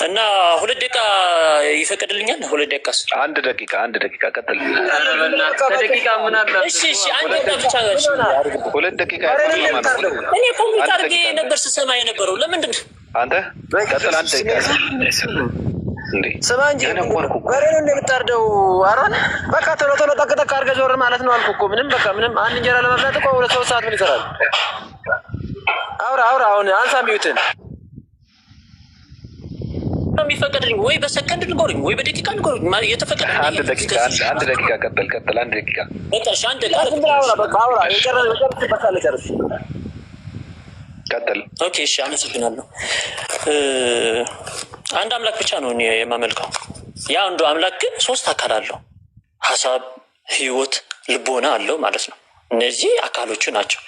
Speaker 3: እና 2 ደቂቃ ይፈቀድልኛል? 2 ደቂቃስ?
Speaker 1: 1 ደቂቃ ቀጥል።
Speaker 6: ደቂቃ ምን አለ?
Speaker 3: እሺ 1 ደቂቃ ብቻ።
Speaker 1: 2 ደቂቃ
Speaker 3: እኔ ኮምፒውተር አድርጌ ነበር ስሰማ የነበረው። ለምንድን ነው
Speaker 1: አንተ ቀጥል። 1 ደቂቃ
Speaker 7: ስማ እንጂ በሬ ነው እንደምታርደው አሮን። በቃ ቶሎ ጠቅጠቅ አድርገህ ዞር ማለት ነው አልኩህ እኮ። ምንም በቃ ምንም አንድ እንጀራ ለመብላት እኮ 2-3 ሰዓት ምን ይሰራል? አውራ አሁን አንሳ ሚዩትን
Speaker 3: የሚፈቀድልኝ ወይ በሰከንድ ንገሩኝ ወይ በደቂቃ ንገሩኝ። የተፈቀደ
Speaker 1: 1 ደቂቃ ቀጥል። 1 ደቂቃ
Speaker 3: በቃ 1 ደቂቃ
Speaker 7: በቃ አውራ የጨረስ
Speaker 1: ቀጥል።
Speaker 3: ኦኬ እሺ አመሰግናለሁ። አንድ አምላክ ብቻ ነው እኔ የማመልከው። ያ አንዱ አምላክ ግን 3 አካል አለው። ሀሳብ፣ ህይወት፣ ልቦና አለው ማለት ነው። እነዚህ አካሎቹ ናቸው።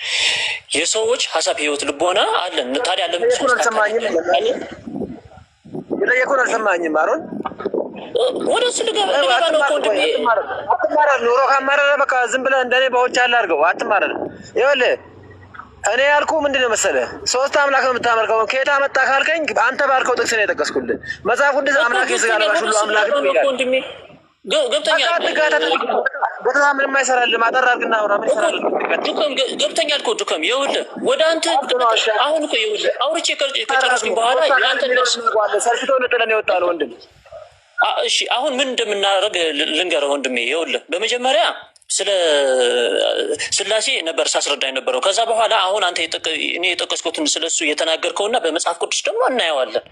Speaker 3: የሰዎች ሀሳብ፣ ህይወት፣ ልቦና አለን። ታዲያ ለምን
Speaker 7: የጠየቁን አልሰማኝም? አሮን
Speaker 3: ወደ እሱ ልገባ ነው እኮ ወንድሜ።
Speaker 7: አትማረር። ኑሮ ካማረረ በቃ ዝም ብለህ እንደኔ በውጭ ያለ አድርገው። አትማረር። ይኸውልህ እኔ ያልኩህ ምንድን ነው መሰለህ? 3 አምላክ ነው የምታመልከው። ከየት አመጣ ካልከኝ አንተ ባልከው ጥቅስ ነው የጠቀስኩልህ። መጽሐፍ ቅዱስ አምላክ የስጋ ለባሽ ሁሉ አምላክ ነው ይላል። ገብቶኛል። ምንም አይሰራልህም። አጠር አድርግና አውራ። ምን ይሰራል?
Speaker 3: ገብቶኛል እኮ ዱከም። ይኸውልህ ወደ አንተ አሁን እኮ ይኸውልህ አውርቼ ከጨረስኩኝ በኋላ የአንተ
Speaker 7: ሰርክቶ ልጥለን የወጣ ነው ወንድም።
Speaker 3: እሺ አሁን ምን እንደምናደርግ ልንገርህ ወንድሜ። ይኸውልህ በመጀመሪያ ስለ ስላሴ ነበር ሳስረዳ የነበረው። ከዛ በኋላ አሁን አንተ እኔ የጠቀስኩትን ስለሱ የተናገርከውና በመጽሐፍ ቅዱስ ደግሞ እናየዋለን።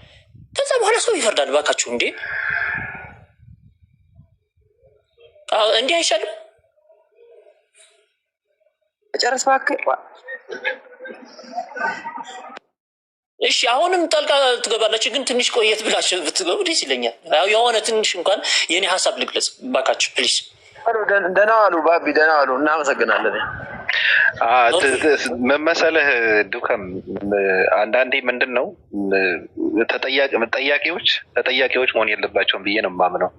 Speaker 3: ከዛ በኋላ ሰው ይፈርዳል። እባካችሁ እንዴ እንዲህ አይሻልም?
Speaker 7: ጨርስ እባክህ።
Speaker 3: እሺ አሁንም ጣልቃ ትገባላችሁ፣ ግን ትንሽ ቆየት ብላችሁ ብትገቡ ደስ ይለኛል። የሆነ ትንሽ እንኳን የኔ ሀሳብ ልግለጽ እባካችሁ ፕሊዝ።
Speaker 7: ደህና ዋሉ ባቢ፣ ደህና ዋሉ። እናመሰግናለን።
Speaker 1: መመሰለህ ዱከም አንዳንዴ ምንድን ነው ተጠያቂዎች መሆን የለባቸውም ብዬ ነው የማምነው።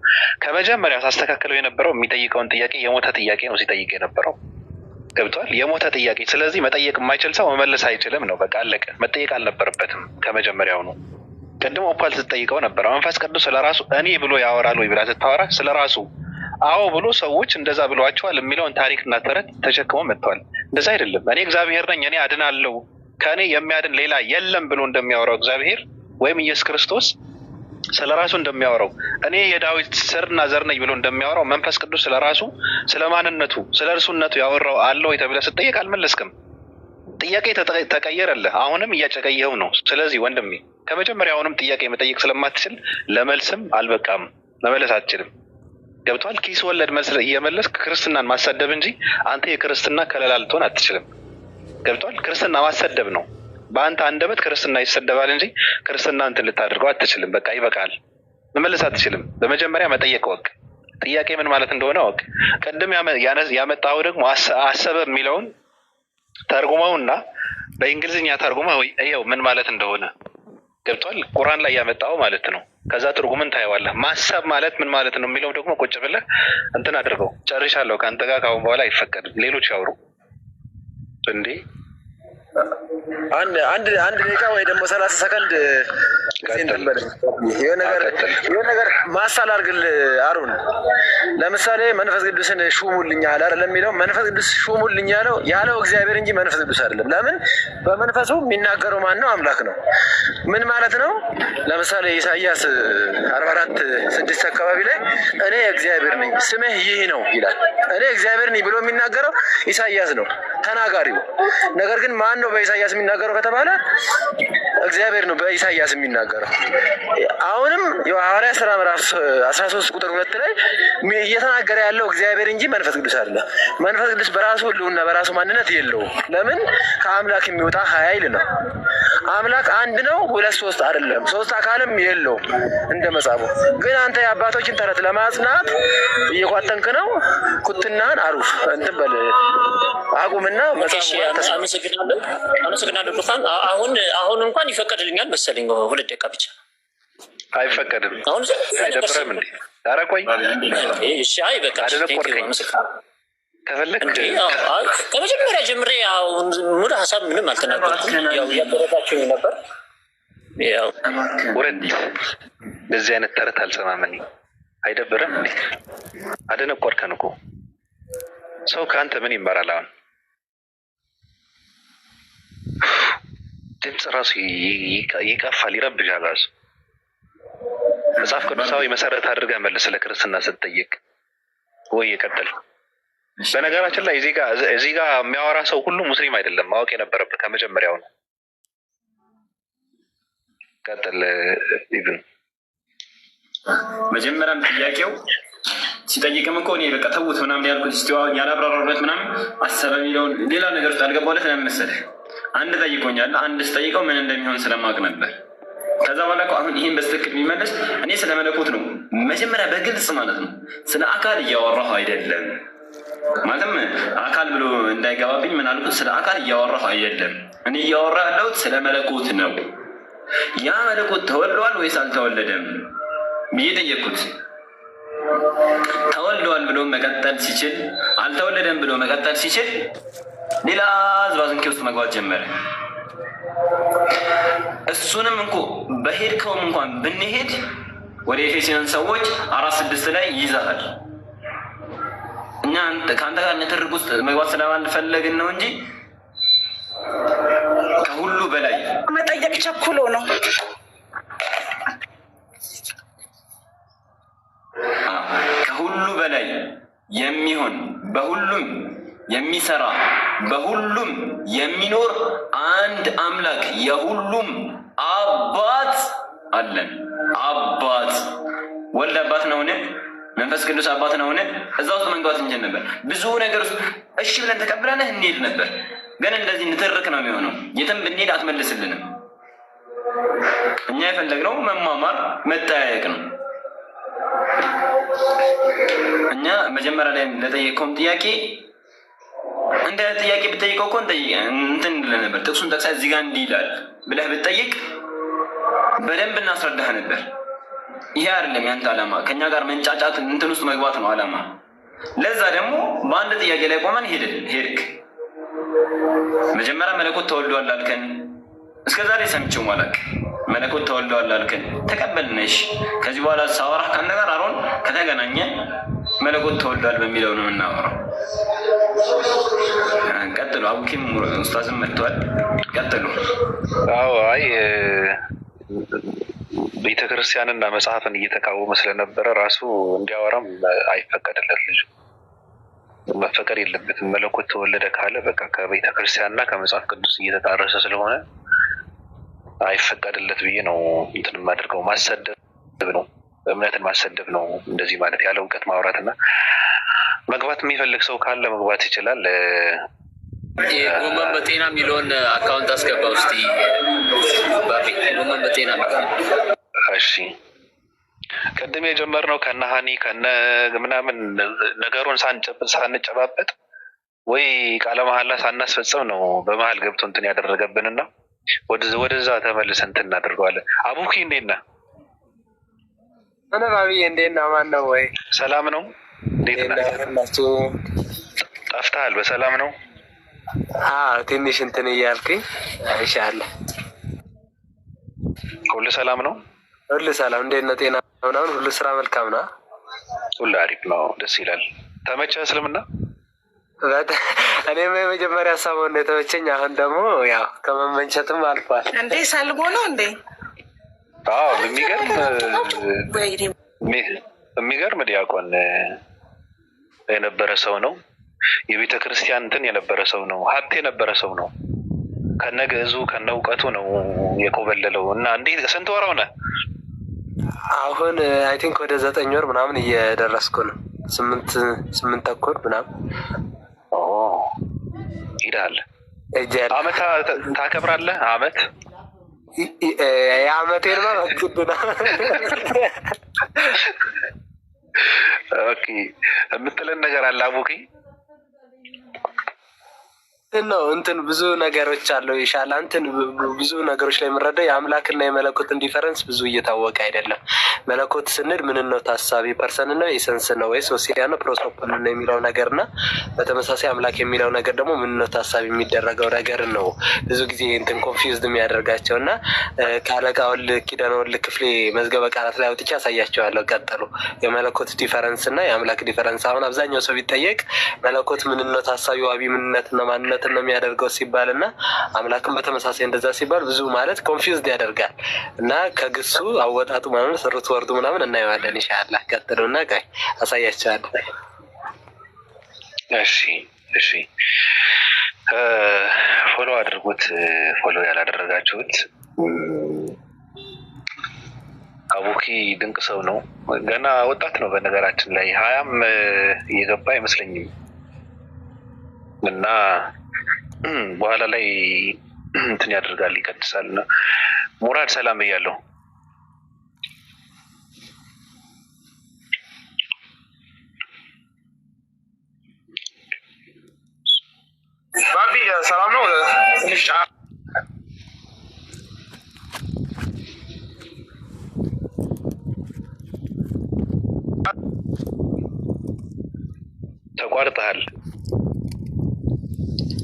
Speaker 1: ከመጀመሪያ ሳስተካከለው የነበረው የሚጠይቀውን ጥያቄ የሞተ ጥያቄ ነው ሲጠይቅ የነበረው። ገብቷል? የሞተ ጥያቄ። ስለዚህ መጠየቅ የማይችል ሰው መመለስ አይችልም ነው። በቃ አለቀ። መጠየቅ አልነበረበትም ከመጀመሪያው ነው። ቅድም ኦፓል ስትጠይቀው ነበረ መንፈስ ቅዱስ ስለራሱ እኔ ብሎ ያወራል ወይ ብላ ስታወራ ስለራሱ አዎ ብሎ ሰዎች እንደዛ ብለዋቸዋል የሚለውን ታሪክና ተረት ተሸክመው መጥተዋል። እንደዛ አይደለም። እኔ እግዚአብሔር ነኝ፣ እኔ አድናለሁ፣ ከእኔ የሚያድን ሌላ የለም ብሎ እንደሚያወራው እግዚአብሔር ወይም ኢየሱስ ክርስቶስ ስለ ራሱ እንደሚያወራው እኔ የዳዊት ስርና ዘር ነኝ ብሎ እንደሚያወራው መንፈስ ቅዱስ ስለ ራሱ ስለ ማንነቱ ስለ እርሱነቱ ያወራው አለው የተብለ ስጠየቅ አልመለስክም። ጥያቄ ተቀየረልህ። አሁንም እያጨቀየው ነው። ስለዚህ ወንድሜ ከመጀመሪያውንም ጥያቄ መጠየቅ ስለማትችል ለመልስም አልበቃም፣ መመለስ አትችልም። ገብቷል? ኪስ ወለድ መልስ እየመለስክ ክርስትናን ማሰደብ እንጂ አንተ የክርስትና ከለላ ልትሆን አትችልም። ገብቷል? ክርስትና ማሰደብ ነው። በአንተ አንደበት ክርስትና ይሰደባል እንጂ ክርስትና እንትን ልታደርገው አትችልም። በቃ ይበቃል። መመለስ አትችልም። በመጀመሪያ መጠየቅ ወቅ ጥያቄ ምን ማለት እንደሆነ ወቅ። ቅድም ያመጣው ደግሞ አሰበ የሚለውን ተርጉመውና በእንግሊዝኛ ተርጉመው ይኸው ምን ማለት እንደሆነ ገብቷል? ቁርአን ላይ ያመጣው ማለት ነው። ከዛ ትርጉምን ታየዋለህ። ማሰብ ማለት ምን ማለት ነው የሚለው ደግሞ ቁጭ ብለህ እንትን አድርገው። ጨርሻለሁ ከአንተ ጋር ካሁን በኋላ አይፈቀድም። ሌሎች ያውሩ እንዴ።
Speaker 7: አንድ ደቂቃ ወይ ደግሞ 30 ሰከንድ የሆነ ነገር ማሳል አድርግልህ አሩን። ለምሳሌ መንፈስ ቅዱስን ሹሙልኝ አለ አይደለም የሚለው መንፈስ ቅዱስ ሹሙልኝ ያለው እግዚአብሔር እንጂ መንፈስ ቅዱስ አይደለም። ለምን? በመንፈሱ የሚናገረው ማን ነው? አምላክ ነው። ምን ማለት ነው? ለምሳሌ ኢሳይያስ 44:6 አካባቢ ላይ እኔ እግዚአብሔር ነኝ ስምህ ይህ ነው ይላል። እኔ እግዚአብሔር ነኝ ብሎ የሚናገረው ኢሳይያስ ነው ተናጋሪው። ነገር ግን ማን ነው በኢሳይያስ የሚናገረው ከተባለ እግዚአብሔር ነው በኢሳይያስ የሚናገረው። አሁንም የሐዋርያት ሥራ ምዕራፍ 13:2 ላይ እየተናገረ ያለው እግዚአብሔር እንጂ መንፈስ ቅዱስ አይደለም። መንፈስ ቅዱስ በራሱ ህልውና በራሱ ማንነት የለውም። ለምን? ከአምላክ የሚወጣ ኃይል ነው። አምላክ አንድ ነው፣ 2 3 አይደለም። 3 አካልም የለውም እንደ መጻፉ። ግን አንተ የአባቶችን ተረት ለማጽናት እየቋጠንክ ነው። ኩትናን አሩፍ እንትን በል አቁምና መጻፉ።
Speaker 3: አመሰግናለሁ ቁርፋን። አሁን እንኳን ይፈቀድልኛል መሰለኝ 2 ደቂቃ ብቻ።
Speaker 1: አይፈቀድም። አይደብርም እንዴ? ኧረ ቆይ
Speaker 3: እሺ። አይ በቃ
Speaker 1: ከፈለክ
Speaker 3: ከመጀመሪያ ጀምሬ ሙሉ ሀሳብ ምንም አልተናገርኩም። ያው እያበረታችሁኝ ነበር። ያው
Speaker 1: ውረድ። እንደዚህ አይነት ተረት አልሰማም እኔ። አይደብርም እንዴ? አደነቆርከን እኮ። ሰው ከአንተ ምን ይማራል? አሁን ድምፅ ራሱ ይቀፋል፣ ይረብሻል ራሱ። መጽሐፍ ቅዱሳዊ መሰረት አድርገህ መልስ ለክርስትና ስትጠይቅ ወይ ይቀጥል። በነገራችን ላይ እዚህ ጋር የሚያወራ ሰው ሁሉ ሙስሊም አይደለም፣ ማወቅ የነበረብህ ከመጀመሪያው ነው። ቀጥል። ኢቭን
Speaker 4: መጀመሪያም ጥያቄው ሲጠይቅም እኮ እኔ በቃ ተውት ምናምን ያልኩት ስቲዋ ያላብራራበት ምናምን አሰበ የሚለውን ሌላ ነገር ውስጥ አልገባለት። ለምን መሰለህ? አንድ ጠይቆኛል። አንድ ስጠይቀው ምን እንደሚሆን ስለማውቅ ነበር። ከዛ በኋላ አሁን ይህን በስትክክል የሚመለስ እኔ ስለ መለኮት ነው መጀመሪያ በግልጽ ማለት ነው። ስለ አካል እያወራሁ አይደለም። ማለትም አካል ብሎ እንዳይገባብኝ ምን አልኩት? ስለ አካል እያወራሁ አይደለም። እኔ እያወራ ያለሁት ስለ መለኮት ነው። ያ መለኮት ተወልዷል ወይስ አልተወለደም ብዬ ጠየቅኩት። ተወልዷል ብሎ መቀጠል ሲችል፣ አልተወለደም ብሎ መቀጠል ሲችል ሌላ ዝባዝንኬ ውስጥ መግባት ጀመረ። እሱንም እንኮ በሄድከውም እንኳን ብንሄድ ወደ ኤፌሲያን ሰዎች 4:6 ላይ ይይዛል። እኛ ከአንተ ጋር ንትርክ ውስጥ መግባት ስለማንፈለግን ነው እንጂ ከሁሉ በላይ
Speaker 8: መጠየቅ ቸኩሎ ነው።
Speaker 4: ከሁሉ በላይ የሚሆን በሁሉም የሚሰራ በሁሉም የሚኖር አንድ አምላክ የሁሉም አባት አለን። አባት ወልድ አባት ነውን? መንፈስ ቅዱስ አባት ነውን? እዛ ውስጥ መንግባት እንችል ነበር። ብዙ ነገር ውስጥ እሺ ብለን ተቀብለንህ እንሄድ ነበር። ግን እንደዚህ ንትርክ ነው የሚሆነው። የትም ብንሄድ አትመልስልንም። እኛ የፈለግነው መማማር መጠያየቅ ነው። እኛ መጀመሪያ ላይ ለጠየቀውም ጥያቄ እንደ ጥያቄ ብትጠይቀው እኮ እንትን ብለህ ነበር። ጥቅሱን ጠቅሳ እዚህ ጋር እንዲህ ይላል ብለህ ብትጠይቅ በደንብ እናስረዳህ ነበር። ይሄ አይደለም ያንተ ዓላማ፣ ከኛ ጋር መንጫጫት እንትን ውስጥ መግባት ነው ዓላማ። ለዛ ደግሞ በአንድ ጥያቄ ላይ ቆመን ሄድክ። መጀመሪያ መለኮት ተወልዷል አልከን። እስከዛሬ ሰምቼው ማለቅ መለኮት ተወልዷል አልከን፣ ተቀበልነሽ። ከዚህ በኋላ ሳወራህ ከአንተ ጋር አሮን ከተገናኘን መለኮት ተወልዷል በሚለው ነው የምናወራው። ቀጥሉ። አቡኪም ኡስታዝም መጥቷል። ቀጥሉ።
Speaker 1: አዎ አይ ቤተክርስቲያንና መጽሐፍን እየተቃወመ ስለነበረ ራሱ እንዲያወራም አይፈቀድለት። ልጁ መፈቀድ የለበትም። መለኮት ተወለደ ካለ በቃ ከቤተክርስቲያንና ከመጽሐፍ ቅዱስ እየተጣረሰ ስለሆነ አይፈቀድለት ብዬ ነው እንትን የማደርገው። ማሰደብ ነው፣ እምነትን ማሰደብ ነው። እንደዚህ ማለት ያለ እውቀት ማውራትና መግባት የሚፈልግ ሰው ካለ መግባት ይችላል።
Speaker 6: ጎመን በጤና የሚለውን አካውንት አስገባ ውስጥ ባቢ ጎመን በጤና።
Speaker 1: እሺ ቅድም የጀመርነው ከነ ሀኒ ከነ ምናምን ነገሩን ሳንጨባበጥ ወይ ቃለ መሀላ ሳናስፈጽም ነው በመሀል ገብቶ እንትን ያደረገብንና ወደዛ ተመልሰን እንትን እናደርገዋለን። አቡኪ እንዴት ነህ?
Speaker 7: እኔ ባቢዬ እንዴት ነህ? ማን ነው ወይ?
Speaker 1: ሰላም ነው? እንዴት ነህ? ጠፍተሃል። በሰላም ነው?
Speaker 7: ትንሽ እንትን እያልኩኝ አይሻለሁ።
Speaker 1: ሁሉ ሰላም ነው?
Speaker 7: ሁሉ ሰላም። እንዴት ነው? ጤና ምናምን ሁሉ ስራ መልካም ነው?
Speaker 1: ሁሉ አሪፍ ነው። ደስ ይላል። ተመቸህ እስልምና?
Speaker 7: እኔም የመጀመሪያ ሀሳቡን እንደተመቸኝ አሁን ደግሞ ያው ከመመንቸትም አልፏል።
Speaker 8: እንዴ ሳልጎ ነው እንዴ?
Speaker 1: አዎ የሚገርም ዲያቆን የነበረ ሰው ነው። የቤተ ክርስቲያን እንትን የነበረ ሰው ነው። ሀብት የነበረ ሰው ነው። ከነ ግዕዙ ከነ እውቀቱ ነው የኮበለለው። እና እንዴት ስንት ወር ሆነ?
Speaker 7: አሁን አይ ቲንክ ወደ 9 ወር ምናምን እየደረስኩ ነው። 8 ተኩል ምናምን
Speaker 1: ሄዳለ። አመት ታከብራለህ? አመት
Speaker 7: የአመቴን ግድ ነው።
Speaker 1: ኦኬ የምትለን ነገር አለ አቡኪ?
Speaker 7: ነው እንትን ብዙ ነገሮች አለው ይሻላ እንትን ብዙ ነገሮች ላይ የምንረዳው የአምላክና የመለኮትን ዲፈረንስ ብዙ እየታወቀ አይደለም። መለኮት ስንል ምን ነው ታሳቢ ፐርሰን ነው ኤሰንስ ነው ወይስ ሶሲያ ነው ፕሮቶኮል ነው የሚለው ነገርና በተመሳሳይ አምላክ የሚለው ነገር ደግሞ ምን ነው ታሳቢ የሚደረገው ነገር ነው ብዙ ጊዜ እንትን ኮንፊውዝድ የሚያደርጋቸው እና ካለቃውል ኪዳነወልድ ክፍሌ መዝገበ ቃላት ላይ አውጥቼ አሳያቸዋለሁ። ቀጥሎ የመለኮት ዲፈረንስ እና የአምላክ ዲፈረንስ። አሁን አብዛኛው ሰው ቢጠየቅ መለኮት ምን ነው ታሳቢ ዋቢ ምንነት ነው ማንነት ነው የሚያደርገው ሲባል እና አምላክም በተመሳሳይ እንደዛ ሲባል ብዙ ማለት ኮንፊውዝድ ያደርጋል እና ከግሱ አወጣጡ ማለት ስሩት ወርዱ ምናምን እናየዋለን። ኢንሻአላህ ቀጥሉና ጋይ አሳያችኋለሁ።
Speaker 1: እሺ ፎሎ አድርጉት። ፎሎ ያላደረጋችሁት አቡኪ ድንቅ ሰው ነው። ገና ወጣት ነው። በነገራችን ላይ 20ም እየገባ አይመስለኝም እና በኋላ ላይ እንትን ያደርጋል ይቀድሳል። እና ሙራድ ሰላም ብያለሁ።
Speaker 9: ባቢ ሰላም ነው? ትንሽ
Speaker 1: ተቋርጠሃል።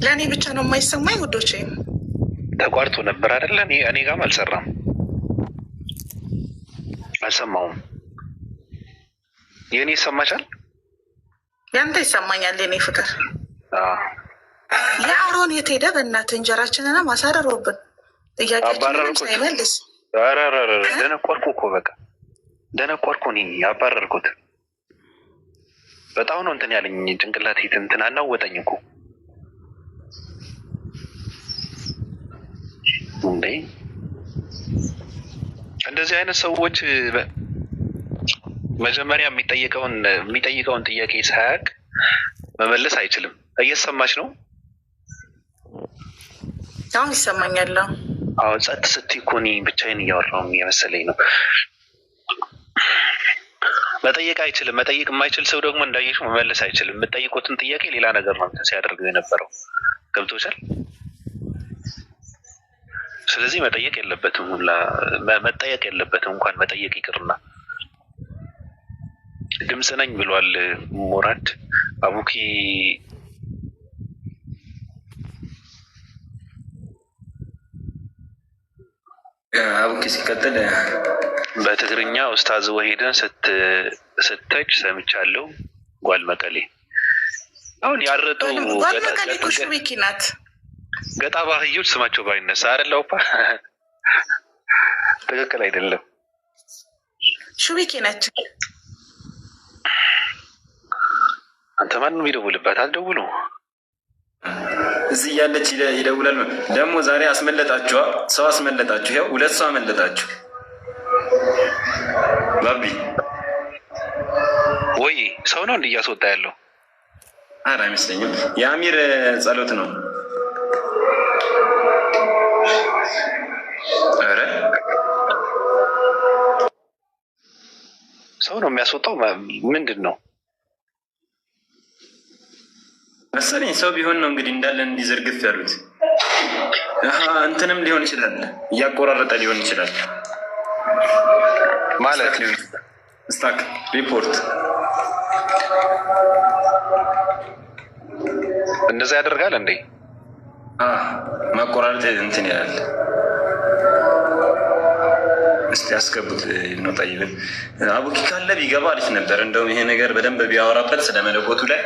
Speaker 8: ለእኔ ብቻ ነው የማይሰማኝ ውዶቼ?
Speaker 1: ተቋርጦ ነበር አይደለ? እኔ ጋርም አልሰራም፣ አልሰማውም። የእኔ ይሰማሻል?
Speaker 8: ያንተ ይሰማኛል። የኔ ፍቅር የአሮን የት ሄደ? በእናትህ እንጀራችንና ማሳደሮብን ጥያቄያችንን ሳይመልስ
Speaker 1: ደነቆርኩ እኮ በቃ ደነቆርኩ። እኔ አባረርኩት። በጣም ነው እንትን ያለኝ ጭንቅላቴ እንትን አናወጠኝ እኮ እንዴ። እንደዚህ አይነት ሰዎች መጀመሪያ የሚጠይቀውን ጥያቄ ሳያውቅ መመለስ አይችልም። እየሰማች ነው?
Speaker 8: አሁን ይሰማኛል።
Speaker 1: አዎ ጸጥ ስትይ እኮ እኔ ብቻዬን እያወራሁ የመሰለኝ ነው። መጠየቅ አይችልም። መጠየቅ የማይችል ሰው ደግሞ እንዳየሽው መመለስ አይችልም። የምጠይቁትን ጥያቄ ሌላ ነገር ነው ሲያደርገው የነበረው። ገብቶሻል? ስለዚህ መጠየቅ የለበትም ሁላ መጠየቅ የለበትም እንኳን መጠየቅ ይቅርና ድምፅ ነኝ ብሏል ሙራድ። አቡኪ
Speaker 4: ሲቀጥል
Speaker 1: በትግርኛ ኡስታዝ ወሂድን ስተች ሰምቻለሁ። ጓል መቀሌ አሁን ያረጡ
Speaker 8: ጓል መቀሌ እኮ ሹቢኪ ናት።
Speaker 1: ገጣ ባህዮች ስማቸው ባይነሳ አይደለው ትክክል አይደለም።
Speaker 8: ሹቢኪ ነች።
Speaker 1: አንተ ማንም ይደውልባት አልደውሉ
Speaker 4: እዚህ ያለች ይደውላል። ደግሞ ዛሬ አስመለጣችኋ፣ ሰው አስመለጣችሁ። ይኸው 2 ሰው አመለጣችሁ። ባቢ
Speaker 1: ወይ ሰው ነው እንዲያስወጣ ያለው?
Speaker 4: ኧረ አይመስለኝም። የአሚር ጸሎት ነው። ኧረ
Speaker 1: ሰው ነው የሚያስወጣው። ምንድን ነው
Speaker 4: መሰለኝ ሰው ቢሆን ነው እንግዲህ እንዳለን እንዲዘርግፍ ያሉት። እንትንም ሊሆን ይችላል፣ እያቆራረጠ ሊሆን ይችላል ማለት ስታክ ሪፖርት
Speaker 1: እንደዛ ያደርጋል እንዴ?
Speaker 4: ማቆራረጥ እንትን ይላል። እስቲ ያስገቡት ነው። ጠይብን አቡኪ ካለ ቢገባ አሪፍ ነበር። እንደውም ይሄ ነገር በደንብ ቢያወራበት ስለ መለኮቱ ላይ